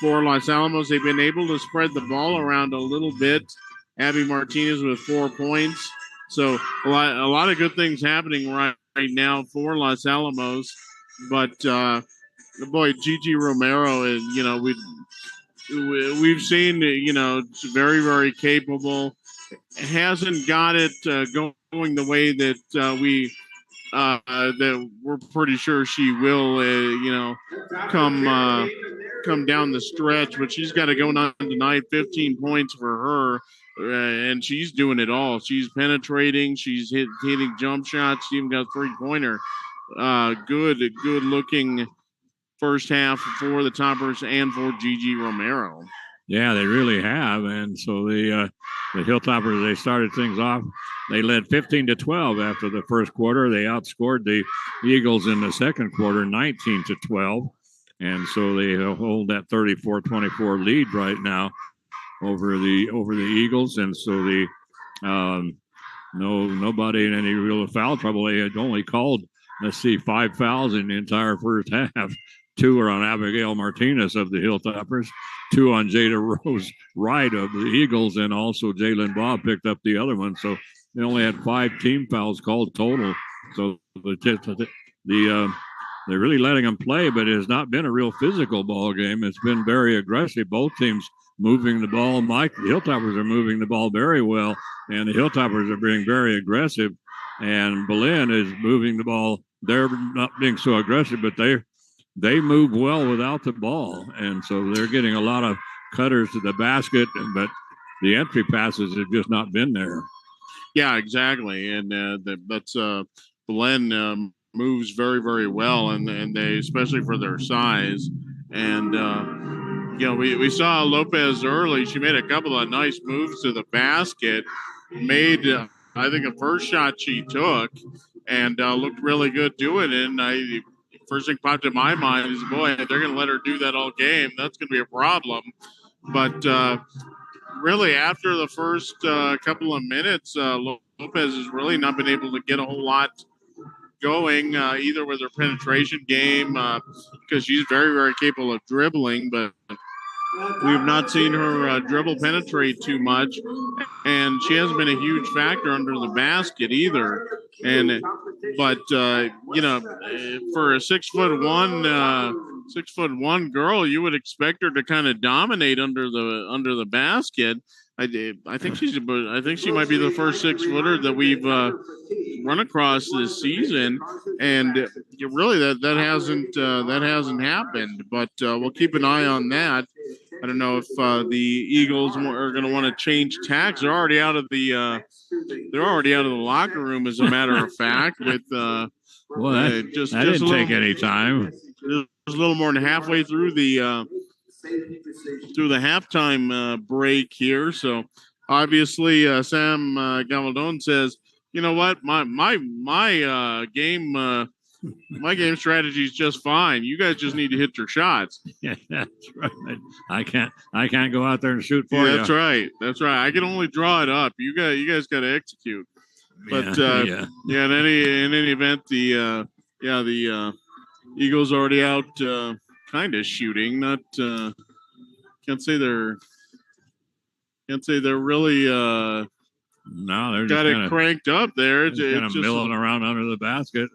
for Los Alamos. They've been able to spread the ball around a little bit. Abby Martinez with 4 points. So a lot of good things happening right now for Los Alamos. But boy, Gigi Romero is, we've seen, very, very capable. Hasn't got it going the way that that we're pretty sure she will, come down the stretch. But she's got to go on tonight. 15 points for her, and she's doing it all. She's penetrating. She's hitting jump shots. She even got a 3-pointer. Good looking first half for the Toppers and for Gigi Romero. Yeah, they really have. And so the Hilltoppers, they started things off. They led 15-12 after the first quarter. They outscored the Eagles in the second quarter 19-12. And so they hold that 34-24 lead right now over the Eagles. And so nobody in any real foul trouble. They had only called, 5 fouls in the entire first half. 2 are on Abigail Martinez of the Hilltoppers, 2 on Jada Rose Wright of the Eagles, and also Jalen Bobb picked up the other one. So they only had 5 team fouls called total. So they're really letting them play, but it has not been a real physical ball game. It's been very aggressive. Both teams moving the ball. The Hilltoppers are moving the ball very well, and the Hilltoppers are being very aggressive. And Belen is moving the ball. They're not being so aggressive, but they move well without the ball, and so they're getting a lot of cutters to the basket, but the entry passes have just not been there. Yeah, exactly, and that's Belen moves very, very well, and they, especially for their size, and we saw Lopez early. She made a couple of nice moves to the basket, made I think a first shot she took, and looked really good doing it. And first thing popped in my mind is, boy, they're going to let her do that all game. That's going to be a problem. But really, after the first couple of minutes, Lopez has really not been able to get a whole lot going, either with her penetration game, because she's very, very capable of dribbling, but we have not seen her dribble penetrate too much, and she hasn't been a huge factor under the basket either. But for a 6'1" girl, you would expect her to kind of dominate under the basket. I think she might be the first 6-footer that we've run across this season, and really that hasn't happened. But we'll keep an eye on that. I don't know if the Eagles are going to want to change tacks. They're already out of the locker room, as a matter of fact. With that didn't take any time. Just a little more than halfway through the halftime break here. So obviously, Sam Gavaldon says, "You know what? My game." My game strategy is just fine. You guys just need to hit your shots. Yeah, that's right. I can't go out there and shoot for you. That's right. I can only draw it up. You guys got to execute. But in any event, the Eagles already out, kind of shooting. Not can't say they're really. No, they're got it cranked up there. It's kind of milling around under the basket.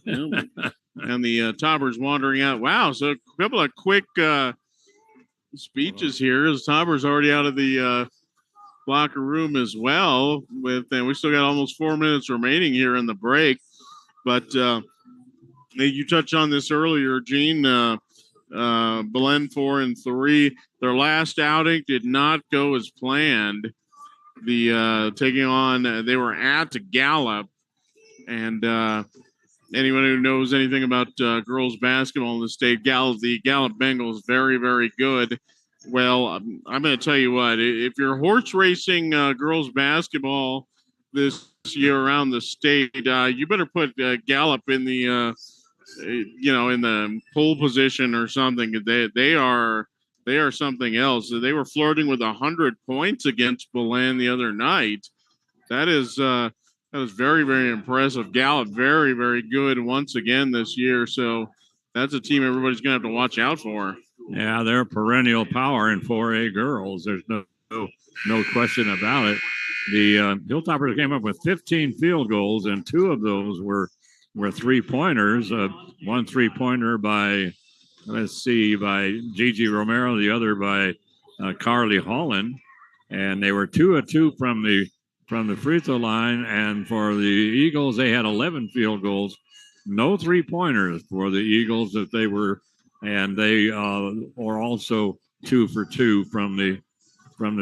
And the Toppers wandering out. Wow, so a couple of quick speeches here. As Toppers already out of the locker room as well. And we still got almost 4 minutes remaining here in the break. But you touched on this earlier, Gene. Belen 4-3. Their last outing did not go as planned. They were at Gallup, and anyone who knows anything about girls basketball in the state, the Gallup Bengals, very, very good. Well, I'm going to tell you what, if you're horse racing girls basketball this year around the state, you better put Gallup in the, in the pole position or something. They are something else. They were flirting with 100 points against Belen the other night. That was very, very impressive. Gallup, very, very good once again this year. So that's a team everybody's going to have to watch out for. Yeah, they're a perennial power in 4A girls. There's no question about it. The Hilltoppers came up with 15 field goals, and 2 of those were 3-pointers. One 3-pointer by Gigi Romero, the other by Carly Holland, and they were 2 of 2 from the free throw line. And for the Eagles, they had 11 field goals, no 3-pointers for the Eagles and they were also 2 for 2 from the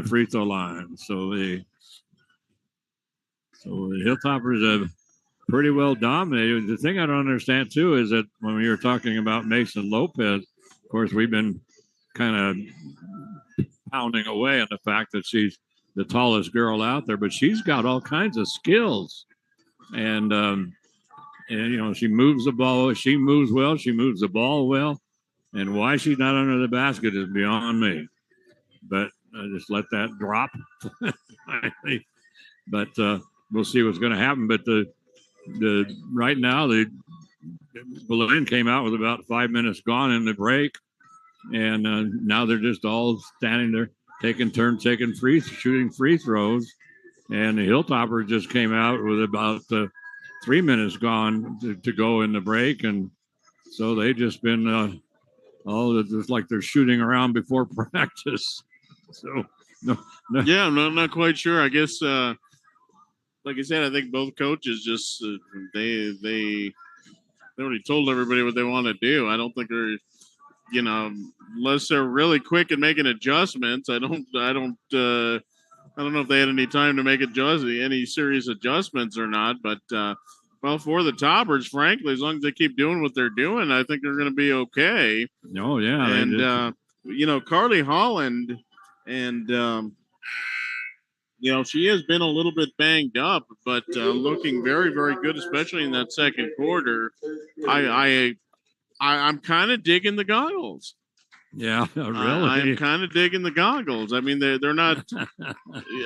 free throw line. So the Hilltoppers have pretty well dominated. The thing I don't understand too is that when we were talking about Mason Lopez, of course, we've been kind of pounding away on the fact that she's the tallest girl out there, but she's got all kinds of skills, and she moves the ball. She moves well. She moves the ball well, and why she's not under the basket is beyond me. But I just let that drop. But we'll see what's going to happen. But the right now the Belen came out with about 5 minutes gone in the break, and now they're just all standing there, taking turns, shooting free throws. And the Hilltoppers just came out with about 3 minutes gone to go in the break. And so they just been just like they're shooting around before practice. So, no. Yeah, I'm not quite sure. I guess, like I said, I think both coaches just, they already told everybody what they want to do. I don't think they're, unless they're really quick at making adjustments. I don't know if they had any time to make any serious adjustments or not. But for the Toppers, frankly, as long as they keep doing what they're doing, I think they're going to be okay. Oh yeah, and Carly Holland, and she has been a little bit banged up, but looking very, very good, especially in that second quarter. I'm kind of digging the goggles. Yeah, really. I'm kind of digging the goggles. I mean, they're not.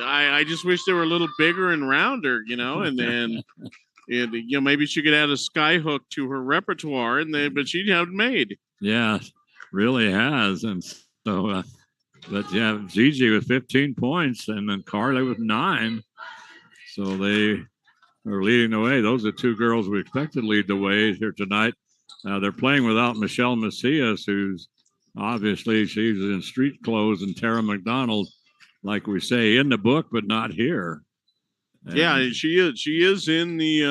I just wish they were a little bigger and rounder, and maybe she could add a sky hook to her repertoire, but she'd have it made. Yeah, really has. And so, but yeah, Gigi with 15 points, and then Carly with 9. So they are leading the way. Those are two girls we expected to lead the way here tonight. They're playing without Michelle Macias, who's obviously she's in street clothes, and Tara McDonald, like we say, in the book, but not here. And yeah, she is in the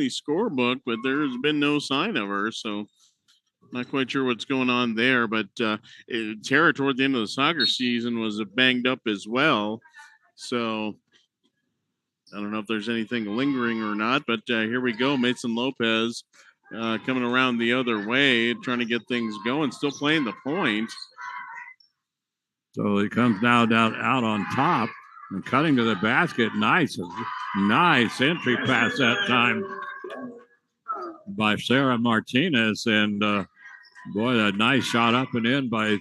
scorebook, but there's been no sign of her. So not quite sure what's going on there. But Tara, toward the end of the soccer season, was banged up as well. So I don't know if there's anything lingering or not. But here we go. Mason Lopez coming around the other way, trying to get things going. Still playing the point. So he comes now down out on top and cutting to the basket. Nice entry pass that time by Sarah Martinez, and boy, a nice shot up and in by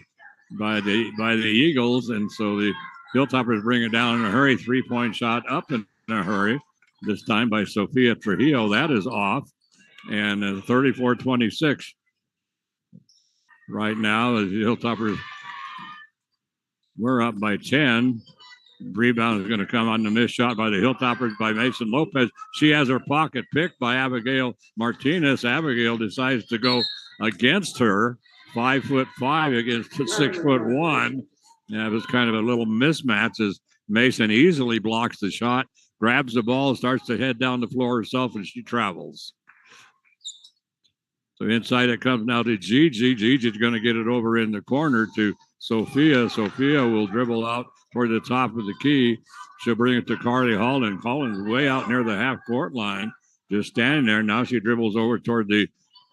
the Eagles, and so the Hilltoppers bring it down in a hurry. 3-point shot up in a hurry. This time by Sophia Trujillo. That is off, and 34-26 right now. The Hilltoppers we're up by 10. Rebound is going to come on the missed shot by the Hilltoppers by Mason Lopez. She has her pocket picked by Abigail Martinez. Abigail decides to go against her. 5'5" against 6'1". That was kind of a little mismatch as Mason easily blocks the shot, grabs the ball, starts to head down the floor herself, and she travels. So inside it comes now to Gigi. Gigi's going to get it over in the corner to Sophia. Sophia will dribble out toward the top of the key. She'll bring it to Carly Holland. Holland's way out near the half-court line, just standing there. Now she dribbles over toward the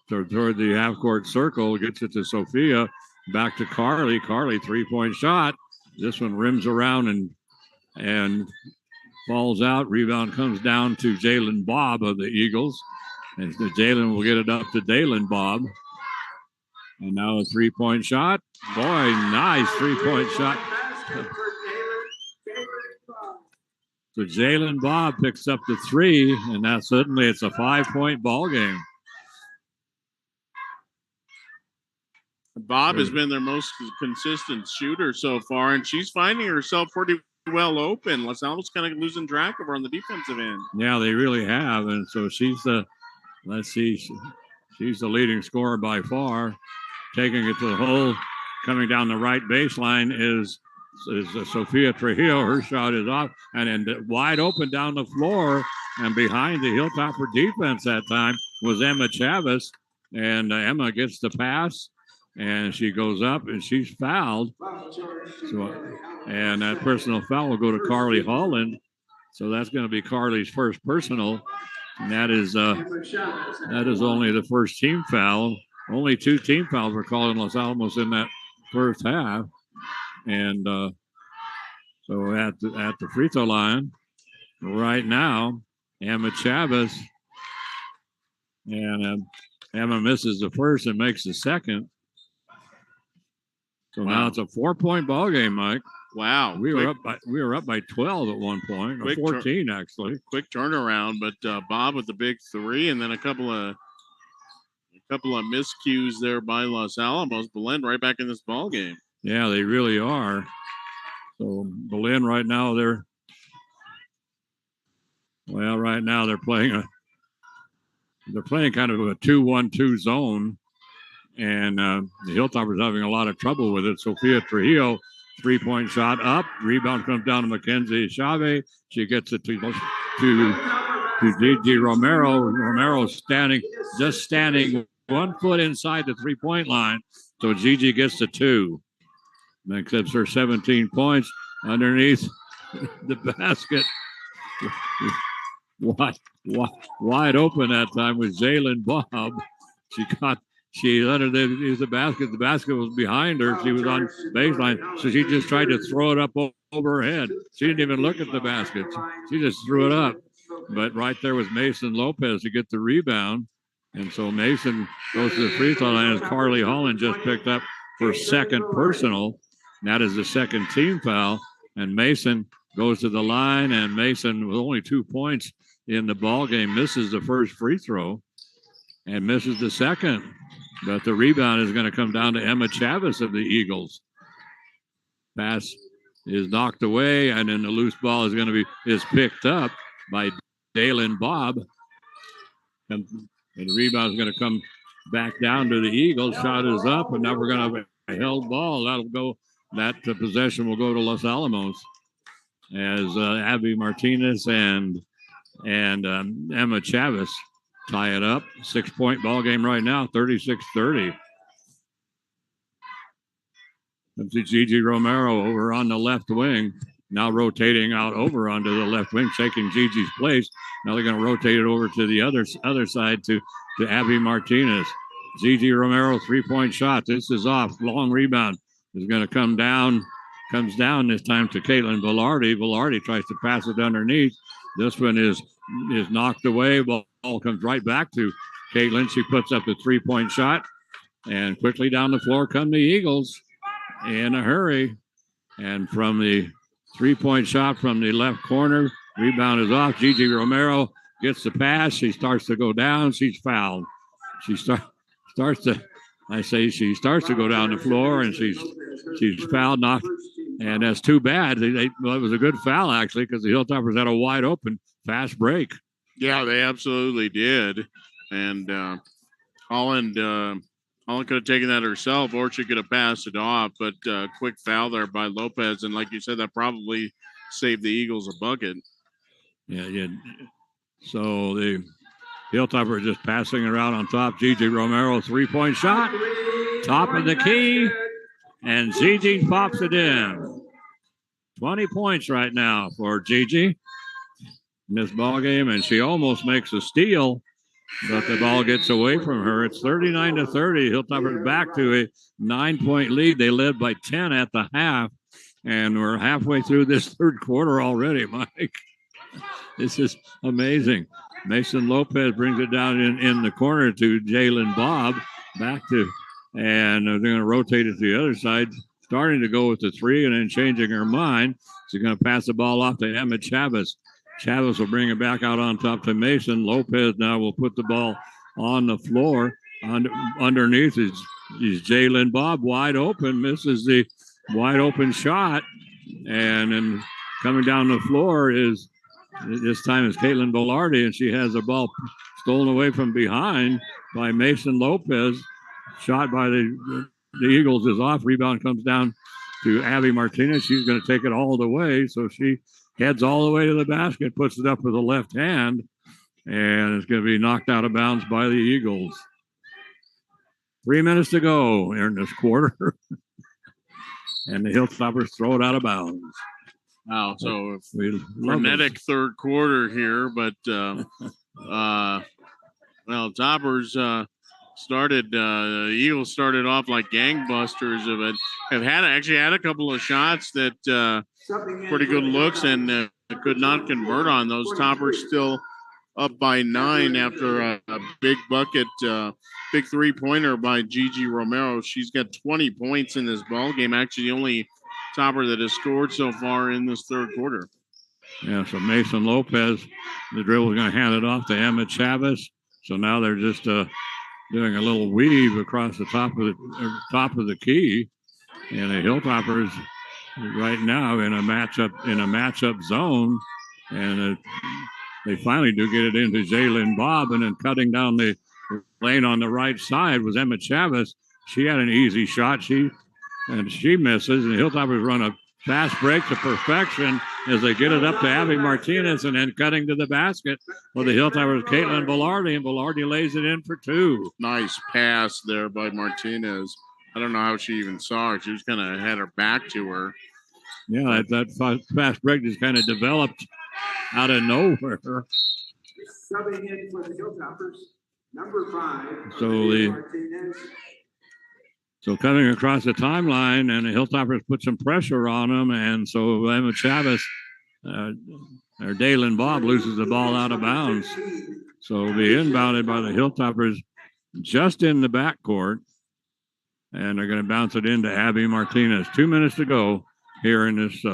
half-court circle, gets it to Sophia, back to Carly. Carly, 3-point shot. This one rims around and falls out. Rebound comes down to Jalen Bobb of the Eagles. And Jalen will get it up to Dalen Bobb. And now a 3-point shot. Boy, nice 3-point shot. So Jalen Bobb picks up the 3, and now suddenly it's a 5-point ball game. Bob has been their most consistent shooter so far, and she's finding herself pretty well open. Los Alamos kind of losing track of her on the defensive end. Yeah, they really have. And so she's the leading scorer by far. Taking it to the hole, coming down the right baseline is Sophia Trujillo. Her shot is off, and then wide open down the floor, and behind the Hilltopper defense that time was Emma Chavez, and Emma gets the pass, and she goes up, and she's fouled. And that personal foul will go to Carly Holland. So that's going to be Carly's first personal, and that is only the first team foul. Only 2 team fouls were called in Los Alamos in that first half. And so at the free throw line right now, Emma Chavez. And Emma misses the first and makes the second. So now it's a 4-point ball game, Mike. Wow. We were up by 12 at one point, or 14 actually. Quick turnaround, but Bob with the big 3, and then a couple of miscues there by Los Alamos. Belen right back in this ball game. Yeah, they really are. So Belen right now they're playing kind of a 2-1-2 zone, and the Hilltoppers having a lot of trouble with it. Sophia Trujillo, 3-point shot up. Rebound comes down to Mackenzie Chavez. She gets it to Gigi Romero. Romero standing 1 foot inside the 3-point line. So Gigi gets the 2. That clips her 17 points underneath the basket. Wide open that time with Jalen Bobb. She underneath the basket. The basket was behind her. She was on baseline. So she just tried to throw it up over her head. She didn't even look at the basket. She just threw it up. But right there was Mason Lopez to get the rebound. And so Mason goes to the free throw line as Carly Holland just picked up for second personal. That is the second team foul. And Mason goes to the line, and Mason, with only 2 points in the ball game, misses the first free throw and misses the second. But the rebound is going to come down to Emma Chavez of the Eagles. Pass is knocked away, and then the loose ball is picked up by Dalen Bobb. And the rebound is going to come back down to the Eagles. Shot is up, and now we're going to have a held ball. That possession will go to Los Alamos as Abby Martinez and Emma Chavez tie it up. 6-point ball game right now, 36-30. That's Gigi Romero over on the left wing. Now rotating out over onto the left wing, taking Gigi's place. Now they're going to rotate it over to the other side to Abby Martinez. Gigi Romero, 3-point shot. This is off. Long rebound is going to come down. Comes down this time to Caitlin Velarde. Velarde tries to pass it underneath. This one is knocked away. Ball comes right back to Caitlin. She puts up the 3-point shot. And quickly down the floor come the Eagles in a hurry. And from the 3-point shot from the left corner, rebound is off. Gigi Romero gets the pass. She starts to go down. She's fouled. She starts to go down the floor, and she's fouled, knocked, and that's too bad. It was a good foul, actually, because the Hilltoppers had a wide open fast break. Yeah, they absolutely did. And Holland could have taken that herself, or she could have passed it off, but quick foul there by Lopez. And like you said, that probably saved the Eagles a bucket. Yeah. So the Hilltopper just passing around on top. Gigi Romero, 3-point shot. Top of the key. And Gigi pops it in. 20 points right now for Gigi in this ball game, and she almost makes a steal, but the ball gets away from her. It's 39-30. Hilltoppers back to a 9-point lead. They led by 10 at the half, and we're halfway through this third quarter already, Mike. This is amazing. Mason Lopez brings it down in the corner to Jalen Bobb. And they're going to rotate it to the other side, starting to go with the 3 and then changing her mind. She's going to pass the ball off to Emma Chavez. Chavez will bring it back out on top to Mason. Lopez now will put the ball on the floor. Underneath is Jalen Bobb, wide open, misses the wide open shot. And then coming down the floor this time is Caitlin Velarde, and she has the ball stolen away from behind by Mason Lopez. Shot by the Eagles is off. Rebound comes down to Abby Martinez. She's going to take it all the way. So she heads all the way to the basket, puts it up with the left hand, and it's going to be knocked out of bounds by the Eagles. 3 minutes to go in this quarter. And the Hilltoppers throw it out of bounds. Wow, so frenetic third quarter here, but Toppers Eagles started off like gangbusters of it. Have had a couple of shots that pretty good looks and could not convert on those. Toppers still up by 9 after a big bucket, big 3-pointer by Gigi Romero. She's got 20 points in this ball game. Actually, the only Topper that has scored so far in this third quarter. Yeah, so Mason Lopez, the dribble is going to hand it off to Emma Chavez. So now they're just doing a little weave across the top of the key, and the Hilltoppers right now in a matchup zone, and they finally do get it into Jalen Bobb, and then cutting down the lane on the right side was Emma Chavez. She had an easy shot. She misses, and the Hilltoppers run a fast break to perfection as they get it up to Abby Martinez, and then cutting to the basket for the Hilltoppers, Caitlin Velarde, and Velarde lays it in for 2. Nice pass there by Martinez. I don't know how she even saw her. She was kind of had her back to her. Yeah, that fast break just kind of developed out of nowhere. Subbing in for the Hilltoppers, number 5. Martinez. So coming across the timeline, and the Hilltoppers put some pressure on them, and so Emma Chavez, or Dalen Bobb, loses the ball out of bounds. So it'll be inbounded by the Hilltoppers just in the backcourt. And they're going to bounce it into Abby Martinez. 2 minutes to go here in this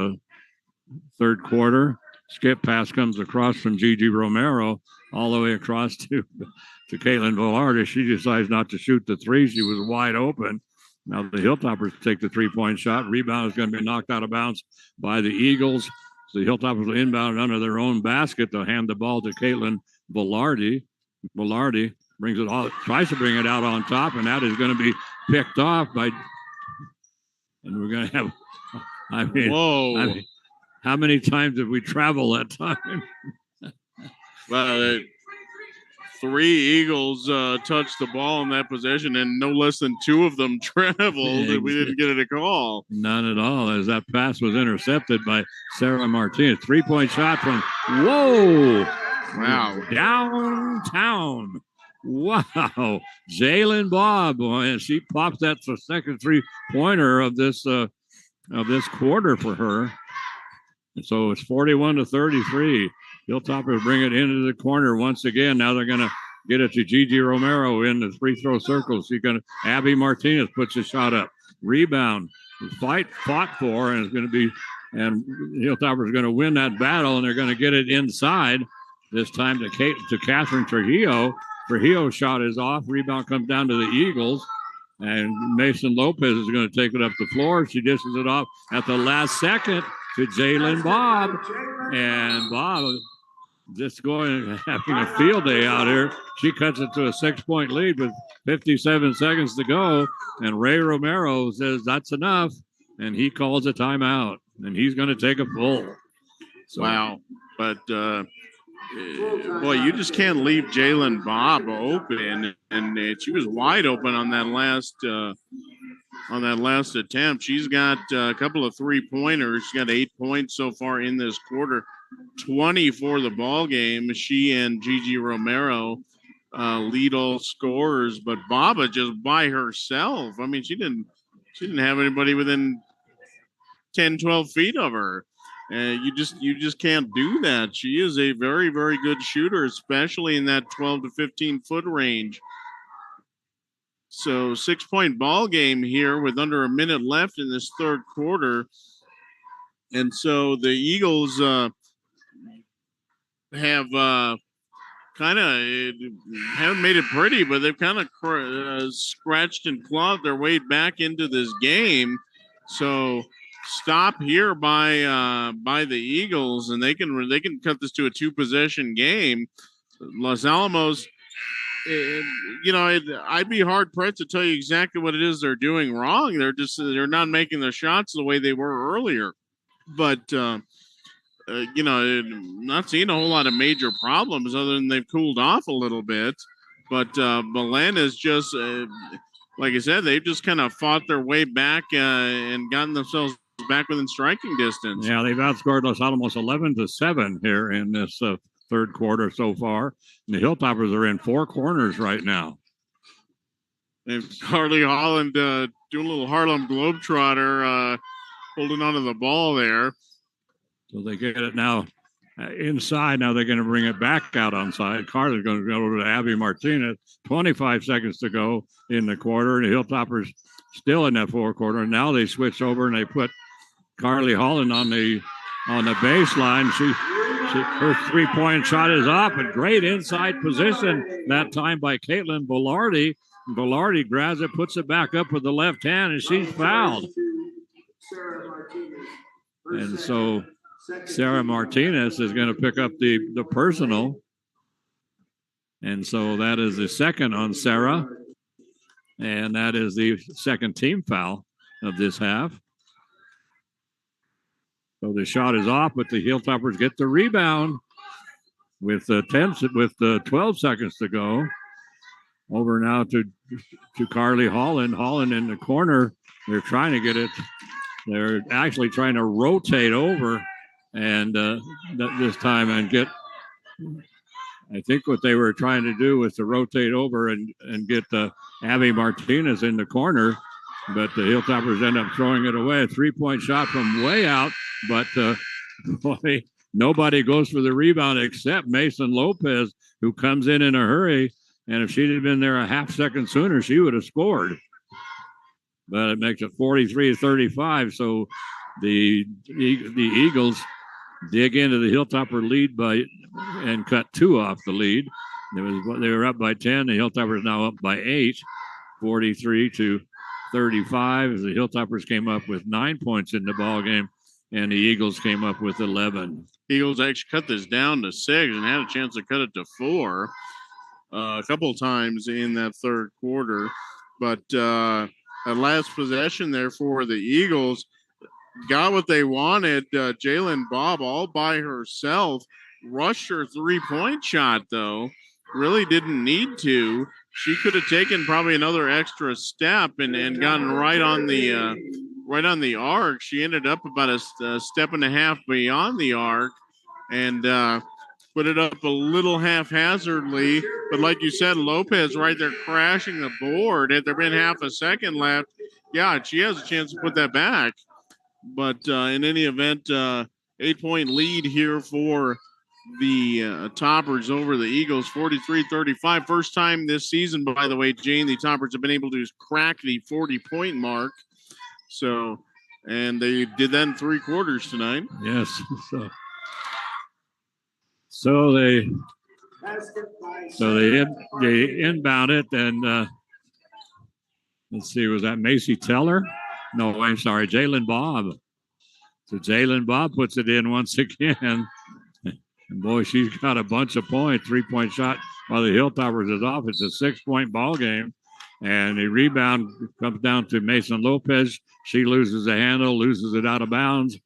third quarter. Skip pass comes across from Gigi Romero all the way across to Caitlin Velarde. She decides not to shoot the three. She was wide open. Now the Hilltoppers take the three-point shot. Rebound is going to be knocked out of bounds by the Eagles. So the Hilltoppers will inbound under their own basket. They'll hand the ball to Caitlin Velarde. Velarde brings it all, tries to bring it out on top, and that is going to be picked off by. And we're going to have. Whoa! How many times have we traveled that time? Well, 3 Eagles touched the ball in that possession, and no less than 2 of them traveled, and we didn't get it a call. None at all, as that pass was intercepted by Sarah Martinez. 3-point shot from, whoa! Wow. Downtown. Wow. Jalen Bob, and she pops that second three-pointer of this quarter for her. And so it's 41-33. Hilltoppers bring it into the corner once again. Now they're going to get it to Gigi Romero in the free throw circle. She's going to, Abby Martinez puts a shot up. Rebound. Fought for, and it's going to be, and Hilltoppers are going to win that battle, and they're going to get it inside. This time to Catherine Trujillo. Trujillo's shot is off. Rebound comes down to the Eagles. And Mason Lopez is going to take it up the floor. She dishes it off at the last second to Jalen Bob. And Bob just having a field day out here. She cuts it to a 6-point lead with 57 seconds to go. And Ray Romero says that's enough. And he calls a timeout. And he's going to take a full. So, wow. But, boy, you just can't leave Jalen Bob open. And she was wide open on that last attempt. She's got a couple of 3-pointers. She's got 8 points so far in this quarter, 20 for the ball game. She and Gigi Romero lead all scorers, but Baba just by herself. I mean, she didn't have anybody within 10, 12 feet of her. And you just can't do that. She is a very, very good shooter, especially in that 12 to 15 foot range. So 6-point ball game here with under a minute left in this third quarter. And so the Eagles have kind of haven't made it pretty, but they've kind of scratched and clawed their way back into this game. So stop here by the Eagles, and they can cut this to a 2-possession game. Los Alamos, I'd be hard pressed to tell you exactly what it is they're doing wrong. They're not making their shots the way they were earlier. But not seeing a whole lot of major problems other than they've cooled off a little bit. But Belen is just like I said, they've just kind of fought their way back and gotten themselves back within striking distance. Yeah, they've outscored Los Alamos 11-7 here in this third quarter so far. And the Hilltoppers are in 4 corners right now. And Carly Holland doing a little Harlem Globetrotter, holding onto the ball there. So they get it now inside. Now they're going to bring it back out onside. Carly's going to go over to Abby Martinez. 25 seconds to go in the quarter. And the Hilltoppers still in that 4th quarter. And now they switch over and they put Carly Holland on the baseline. Her 3-point shot is up, and great inside position that time by Caitlin Velarde. Velarde grabs it, puts it back up with the left hand, and she's fouled. And so Sarah Martinez is going to pick up the personal. And so that is the second on Sarah. And that is the second team foul of this half. So the shot is off, but the Hilltoppers get the rebound with 12 seconds to go. Over now to Carly Holland. Holland in the corner. They're trying to get it. They're actually trying to rotate over and this time and get. I think what they were trying to do was to rotate over and get Abby Martinez in the corner. But the Hilltoppers end up throwing it away. A 3-point shot from way out. But boy, nobody goes for the rebound except Mason Lopez, who comes in a hurry. And if she'd have been there a half second sooner, she would have scored. but it makes it 43-35. So the Eagles dig into the Hilltopper lead and cut 2 off the lead. They were up by 10. The Hilltoppers now up by 8, 43-35. As the Hilltoppers came up with 9 points in the ball game, and the Eagles came up with 11. Eagles actually cut this down to 6 and had a chance to cut it to 4 a couple of times in that third quarter. But at last possession there for the Eagles, got what they wanted. Jalen Bob all by herself rushed her 3-point shot, though. Really didn't need to. She could have taken probably another extra step and gotten right on the arc. She ended up about a step and a half beyond the arc and put it up a little haphazardly. But like you said, Lopez right there crashing the board. Had there been half a second left, yeah, she has a chance to put that back. But in any event, 8-point lead here for the Toppers over the Eagles, 43-35. First time this season, by the way, Jane, the Toppers have been able to crack the 40-point mark. So, and they did that in 3 quarters tonight. Yes. So they inbound it, and let's see, was that Macy Teller? No, I'm sorry, Jalen Bob. So Jalen Bob puts it in once again. And boy, she's got a bunch of points. 3-point shot while the Hilltoppers is off. It's a 6-point ball game. And the rebound comes down to Mason Lopez. She loses the handle, loses it out of bounds.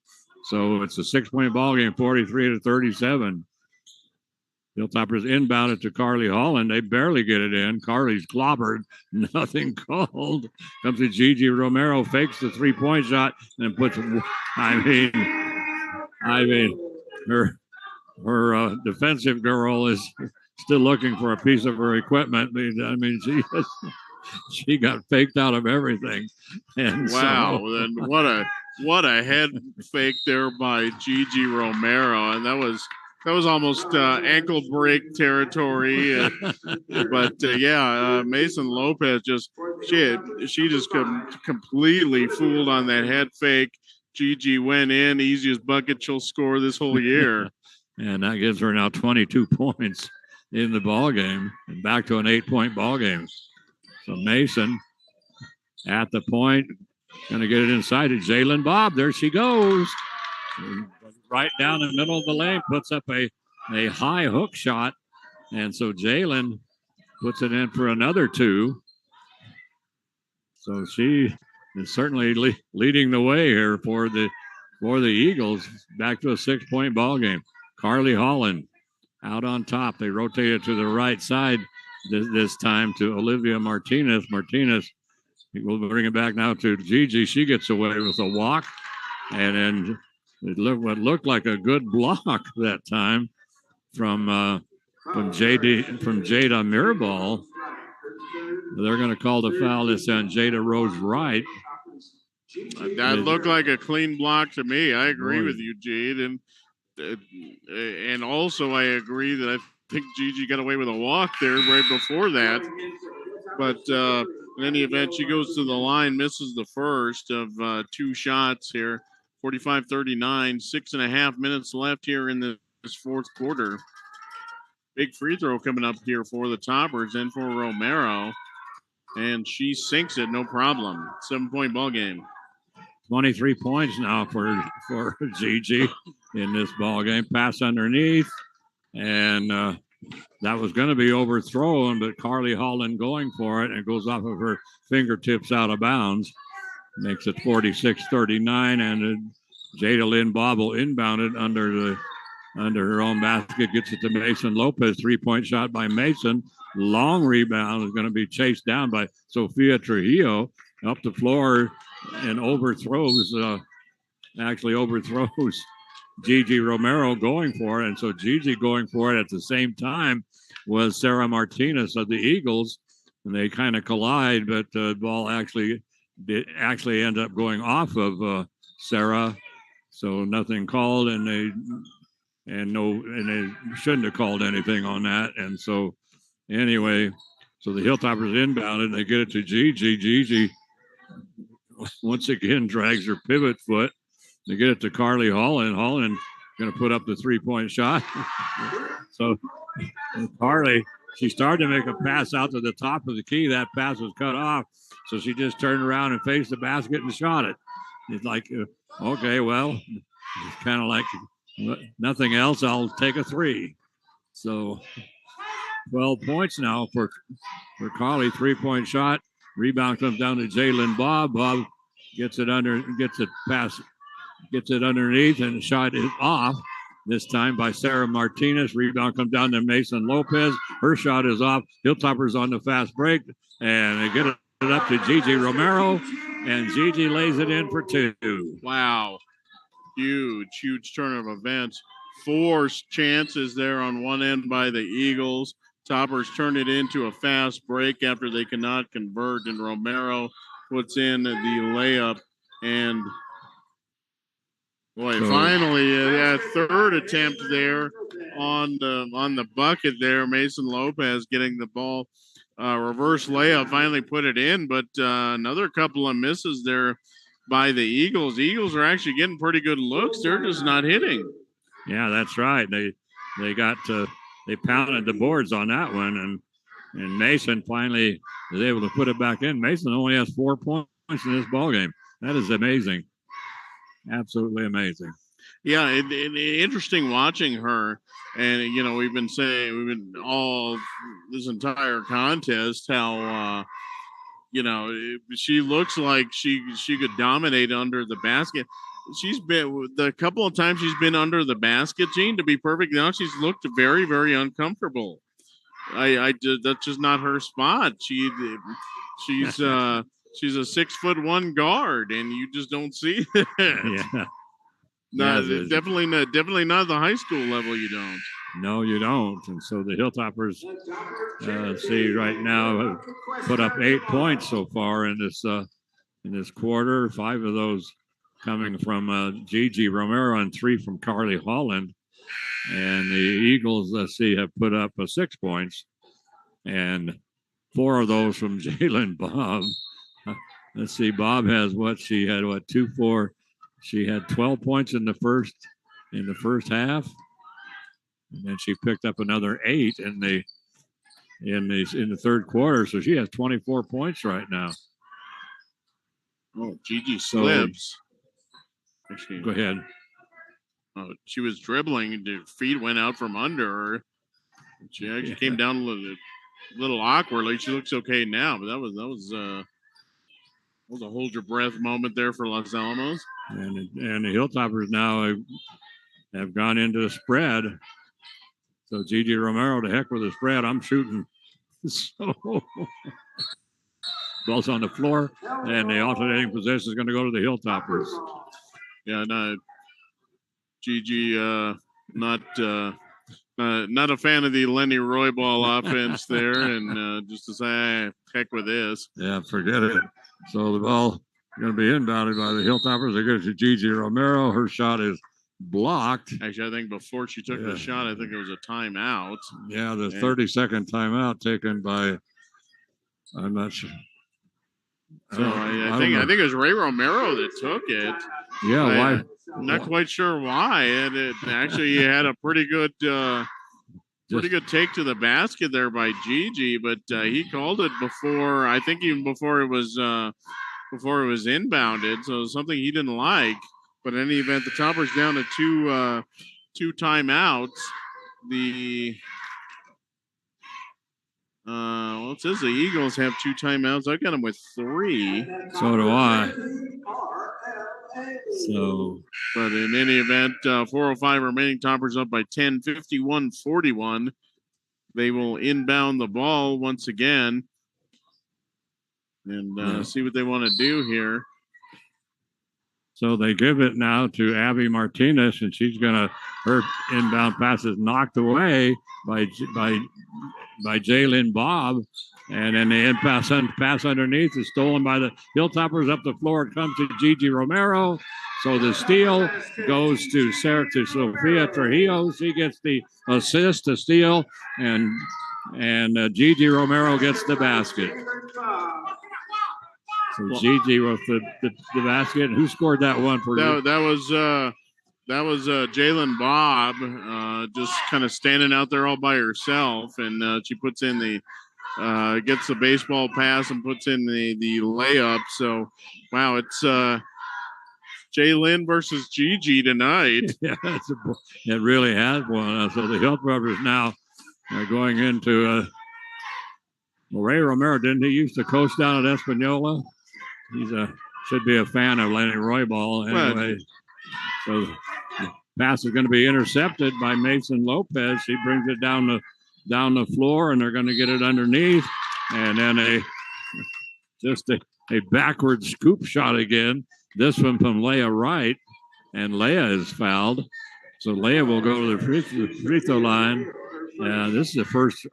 So it's a 6-point ball game, 43-37. Hilltoppers inbound it to Carly Holland. They barely get it in. Carly's clobbered. Nothing called. Comes to Gigi Romero, fakes the 3-point shot, and puts, her defensive girl is still looking for a piece of her equipment. I mean, she got faked out of everything. And wow, then what a head fake there by Gigi Romero, and that was almost ankle break territory. But Mason Lopez she just completely fooled on that head fake. Gigi went in, easiest bucket she'll score this whole year. And that gives her now 22 points in the ball game, and back to an 8-point ball game. So Mason at the point, going to get it inside to Jalen Bob. There she goes. Right down the middle of the lane, puts up a high hook shot. And so Jalen puts it in for another 2. So she is certainly leading the way here for the Eagles. Back to a 6-point ball game. Carly Holland out on top. They rotate it to the right side this time to Olivia Martinez. Martinez will bring it back now to Gigi. She gets away with a walk. And then what looked like a good block that time from Jada Mirabal. They're going to call the foul this on Jada Rose Wright. That looked like a clean block to me. I agree with you, Jade, and also I agree that I think Gigi got away with a walk there right before that. But in any event, she goes to the line, misses the first of 2 shots here. 45-39, 6.5 minutes left here in this fourth quarter. Big free throw coming up here for the Toppers and for Romero. And she sinks it, no problem. 7-point ball game. 23 points now for Gigi in this ball game. Pass underneath, and that was going to be overthrown, but Carly Holland going for it, and it goes off of her fingertips out of bounds. Makes it 46-39, and Jada Lynn Bobble inbounded under her own basket, gets it to Mason Lopez. 3-point shot by Mason. Long rebound is going to be chased down by Sofia Trujillo up the floor and overthrows Gigi Romero going for it. And so Gigi going for it at the same time was Sarah Martinez of the Eagles, and they kind of collide, but the ball actually ended up going off of Sarah. So nothing called, and they shouldn't have called anything on that. And so anyway, so the Hilltoppers inbounded, and they get it to Gigi. Gigi once again drags her pivot foot to get it to Carly Holland. Holland going to put up the 3-point shot. So Carly, she started to make a pass out to the top of the key. That pass was cut off. So she just turned around and faced the basket and shot it. It's like, okay, well, it's kind of like nothing else. I'll take a 3. So 12 points now for Carly. 3-point shot. Rebound comes down to Jalen Bob. Bob gets it underneath, and the shot is off. This time by Sarah Martinez. Rebound comes down to Mason Lopez. Her shot is off. Hilltoppers on the fast break, and they get it up to Gigi Romero, and Gigi lays it in for 2. Wow. Huge turn of events. 4 chances there on one end by the Eagles. Toppers turn it into a fast break after they cannot convert, and Romero puts in the layup. And boy, finally, that third attempt there on the bucket there. Mason Lopez getting the ball, reverse layup, finally put it in, but another couple of misses there by the Eagles. The Eagles are actually getting pretty good looks. They're just not hitting. Yeah, that's right. They pounded the boards on that one, and Mason finally is able to put it back in. Mason only has 4 points in this ballgame. That is amazing. Absolutely amazing. Yeah, interesting watching her. And, you know, we've been all this entire contest how, you know, she looks like she could dominate under the basket. She's been the couple of times she's been under the basket, Gene, to be perfect. Now she's looked very, very uncomfortable. That's just not her spot. She's she's a 6'1" guard, and you just don't see it. Yeah. Definitely not the high school level. You don't. No, you don't. And so the Hilltoppers, see right now, have put up 8 points so far in this quarter. 5 of those coming from Gigi Romero and 3 from Carly Holland. And the Eagles, have put up 6 points, and 4 of those from Jalen Bob. Let's see, Bob has 2, 4. She had 12 points in the first half, and then she picked up another 8 in the third quarter. So she has 24 points right now. Oh, Gigi slips. Go ahead. Oh, she was dribbling. The feet went out from under her. She actually came down a little awkwardly. She looks okay now, but that was a hold your breath moment there for Los Alamos. And the Hilltoppers now have gone into the spread. So Gigi Romero, to heck with the spread. I'm shooting. So ball's on the floor, and the alternating possession is going to go to the Hilltoppers. Yeah, no, Gigi, not a fan of the Lenny Roybal offense there, and just to say, heck with this. Yeah, forget it. So the ball going to be inbounded by the Hilltoppers. They get it to Gigi Romero. Her shot is blocked. Actually, I think before she took the shot, I think it was a timeout. Yeah, the 30-second timeout taken by, I'm not sure. So I think it was Ray Romero that took it. Yeah, why? I'm not quite sure why. And it actually had a pretty good take to the basket there by Gigi, but he called it before. I think even before it was inbounded. So something he didn't like. But in any event, the Toppers down to two timeouts. It says the Eagles have 2 timeouts. I got them with 3. So do I. So, but in any event, 4:05 remaining. Toppers up by 10, 51-41. They will inbound the ball once again and see what they want to do here. So they give it now to Abby Martinez, and her inbound pass is knocked away by Jalen Bob, and then the pass underneath is stolen by the Hilltoppers. Up the floor it comes to Gigi Romero. So the steal goes to Sophia Trujillo. She gets the assist, the steal, and Gigi Romero gets the basket. So Gigi with the basket. Who scored that one for you? That was Jalen Bob, just kind of standing out there all by herself, and she puts in gets the baseball pass and puts in the layup. So, wow, it's Jalen versus Gigi tonight. Yeah, it really has one. So the Hilltoppers now are going into Ray Romero. Didn't he used to coach down at Espanola? He's should be a fan of Lenny Roybal anyway. So the pass is going to be intercepted by Mason Lopez. He brings it down the floor, and they're going to get it underneath, and then just a backward scoop shot again. This one from Leah Wright, and Leah is fouled. So Leah will go to the free throw line. This is the first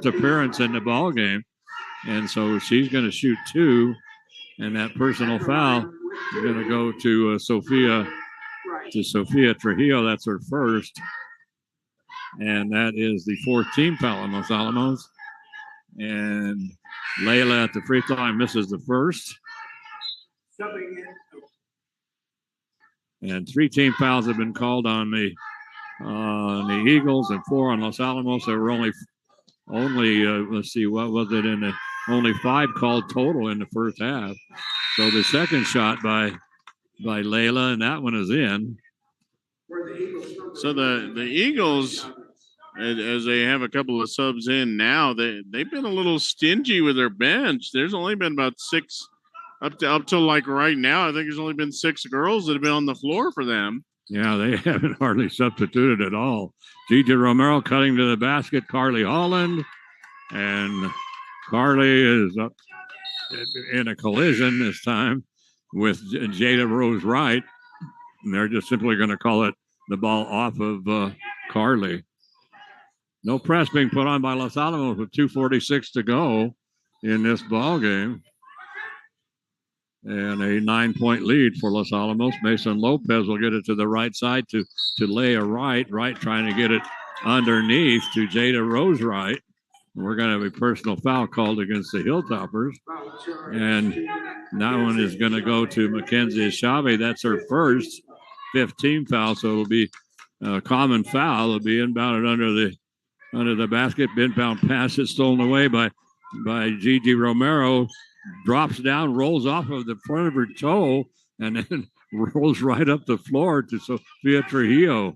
appearance in the ball game, and so she's going to shoot 2. And that personal foul is going to go to Sophia Trujillo. That's her first. And that is the 4th team foul on Los Alamos. And Layla at the free throw line misses the first. And 3 team fouls have been called on the Eagles and 4 on Los Alamos. There were only let's see, what was it in the only 5 called total in the first half. So the second shot by Layla, and that one is in. So the Eagles, as they have a couple of subs in now, they've been a little stingy with their bench. There's only been about 6 up to like right now. I think there's only been 6 girls that have been on the floor for them. Yeah, they haven't hardly substituted at all. Gigi Romero cutting to the basket. Carly Holland, and Carly is up in a collision this time with Jada Rose Wright, and they're just simply going to call it the ball off of Carly. No press being put on by Los Alamos with 2:46 to go in this ball game. And a 9-point lead for Los Alamos. Mason Lopez will get it to the right side to Leah Wright. Wright trying to get it underneath to Jada Rose Wright. We're going to have a personal foul called against the Hilltoppers. And that one is going to go to Mackenzie Ashave. That's her first 15 foul. So it'll be a common foul. It'll be inbounded under the basket. Inbound pass is stolen away by Gigi Romero. Drops down, rolls off of the front of her toe, and then rolls right up the floor to Sophia Trujillo.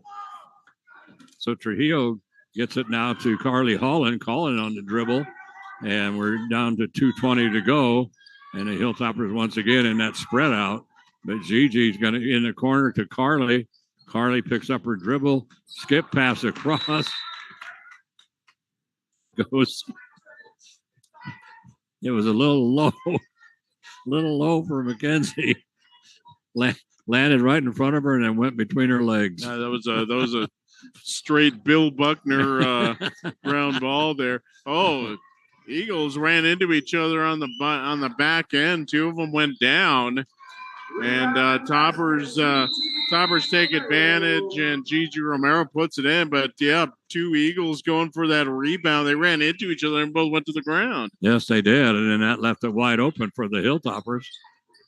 So Trujillo gets it now to Carly Holland, calling on the dribble, and we're down to 2:20 to go, and the Hilltoppers once again in that spread out. But Gigi's going to in the corner to Carly. Carly picks up her dribble, skip pass across, goes. It was a little low for Mackenzie. Landed right in front of her and then went between her legs. That was a straight Bill Buckner ground ball there. Oh, Eagles ran into each other on the back end. 2 of them went down, and Toppers take advantage, and Gigi Romero puts it in. But yeah, 2 Eagles going for that rebound. They ran into each other and both went to the ground. Yes, they did, and then that left it wide open for the Hilltoppers.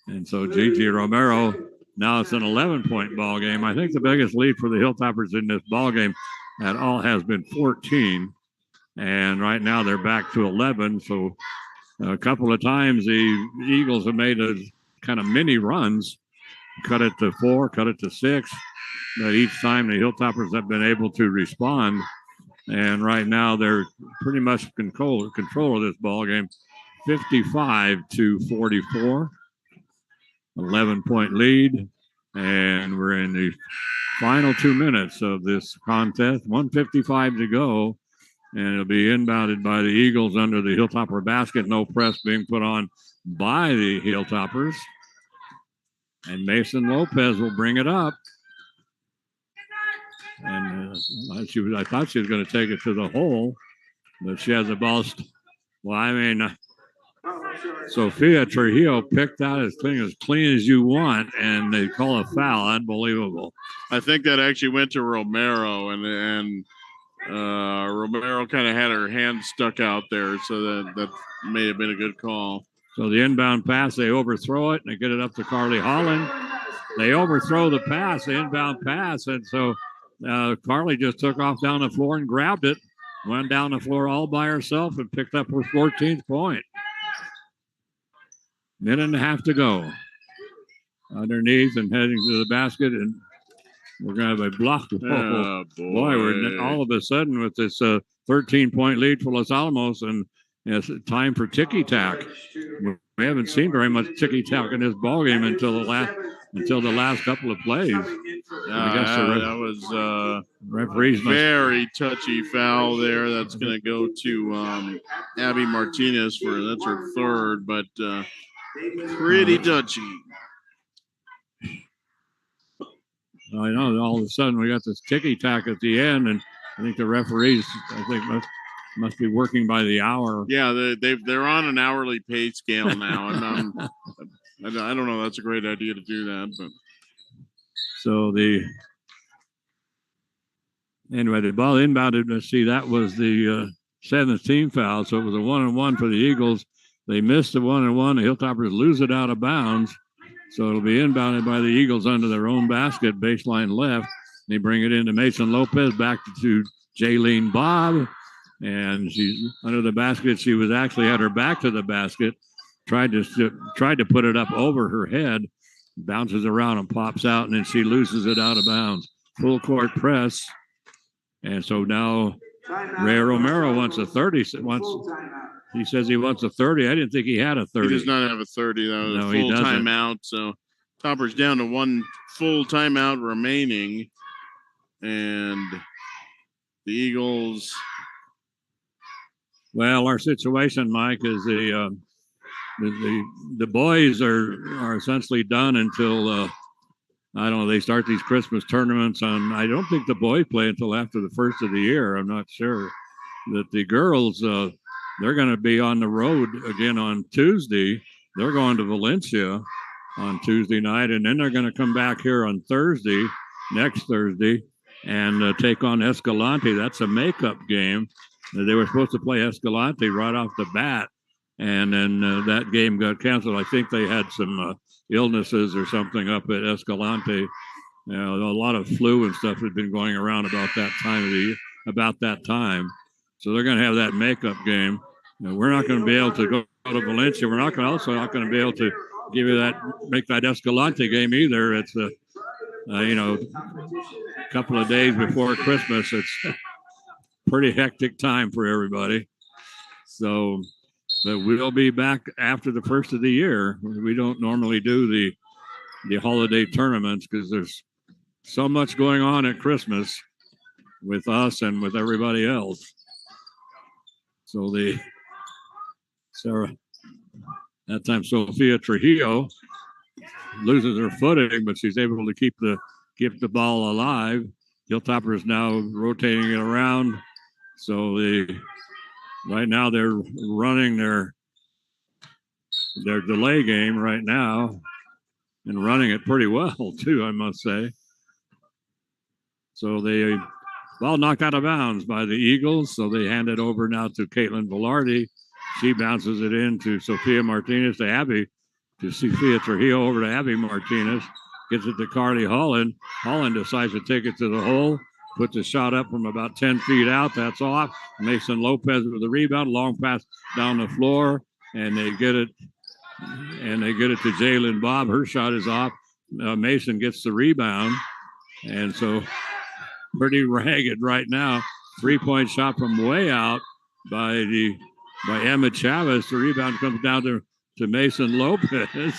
And so Gigi Romero, now it's an 11-point ball game. I think the biggest lead for the Hilltoppers in this ball game at all has been 14, and right now they're back to 11. So a couple of times the Eagles have made a kind of mini runs, cut it to 4, cut it to 6. But each time the Hilltoppers have been able to respond. And right now they're pretty much in control of this ball game. 55-44. 11-point lead. And we're in the final 2 minutes of this contest. 1:55 to go. And it'll be inbounded by the Eagles under the Hilltopper basket. No press being put on by the Hilltoppers. And Mason Lopez will bring it up. And I thought she was going to take it to the hole, but she has the ball. Sophia Trujillo picked out as clean as you want, and they call a foul. Unbelievable. I think that actually went to Romero, and Romero kind of had her hand stuck out there, so that may have been a good call. So the inbound pass, they overthrow it, and they get it up to Carly Holland. They overthrow the pass, the inbound pass, and so Carly just took off down the floor and grabbed it, went down the floor all by herself and picked up her 14th point. Minute and a half to go. Underneath and heading to the basket, and we're going to have a block. Oh, boy, we're all of a sudden with this 13-point lead for Los Alamos, and it's time for ticky-tack. We haven't seen very much ticky-tack in this ballgame until the last couple of plays. That was referees very touchy foul there. That's going to go to Abby Martinez that's her third, but pretty touchy. I know all of a sudden we got this ticky-tack at the end, and I think the referees, must be working by the hour. Yeah, they're on an hourly pay scale now, and I don't know. That's a great idea to do that, but so the ball inbounded. Let's see, that was the 7th team foul, so it was a 1-and-1 for the Eagles. They missed the 1-and-1. The Hilltoppers lose it out of bounds, so it'll be inbounded by the Eagles under their own basket, baseline left. They bring it into Mason Lopez, back to Jaylene Bobb. And she's under the basket. She was actually had her back to the basket, tried to put it up over her head, bounces around and pops out, and then she loses it out of bounds. Full court press. And so now Ray Romero wants a 30. He says he wants a 30. I didn't think he had a 30. He does not have a 30. That was a full timeout. So Toppers down to one full timeout remaining. And the Eagles. Well, our situation, Mike, is the boys are essentially done until I don't know. They start these Christmas tournaments on. I don't think the boys play until after the first of the year. I'm not sure. That the girls they're going to be on the road again on Tuesday. They're going to Valencia on Tuesday night, and then they're going to come back here on next Thursday, and take on Escalante. That's a makeup game. They were supposed to play Escalante right off the bat, and then that game got canceled. I think they had some illnesses or something up at Escalante. A lot of flu and stuff had been going around about that time of the year, about that time. So they're going to have that makeup game. We're not going to be able to go to Valencia. We're not going to be able to make that Escalante game either. It's a couple of days before Christmas. It's pretty hectic time for everybody. So, but we'll be back after the first of the year. We don't normally do the holiday tournaments because there's so much going on at Christmas with us and with everybody else. So that time Sophia Trujillo loses her footing, but she's able to keep the ball alive. Hilltopper is now rotating it around. So right now they're running their delay game right now and running it pretty well too, I must say. So they ball knocked out of bounds by the Eagles. So they hand it over now to Caitlin Velarde. She bounces it in to Sophia Martinez to Abby, to Sophia Trujillo over to Abby Martinez. Gets it to Carly Holland. Holland decides to take it to the hole. Puts a shot up from about 10 feet out. That's off. Mason Lopez with the rebound. Long pass down the floor. And they get it to Jaylene Bobb. Her shot is off. Mason gets the rebound. And so pretty ragged right now. 3-point shot from way out by Emma Chavez. The rebound comes down to Mason Lopez.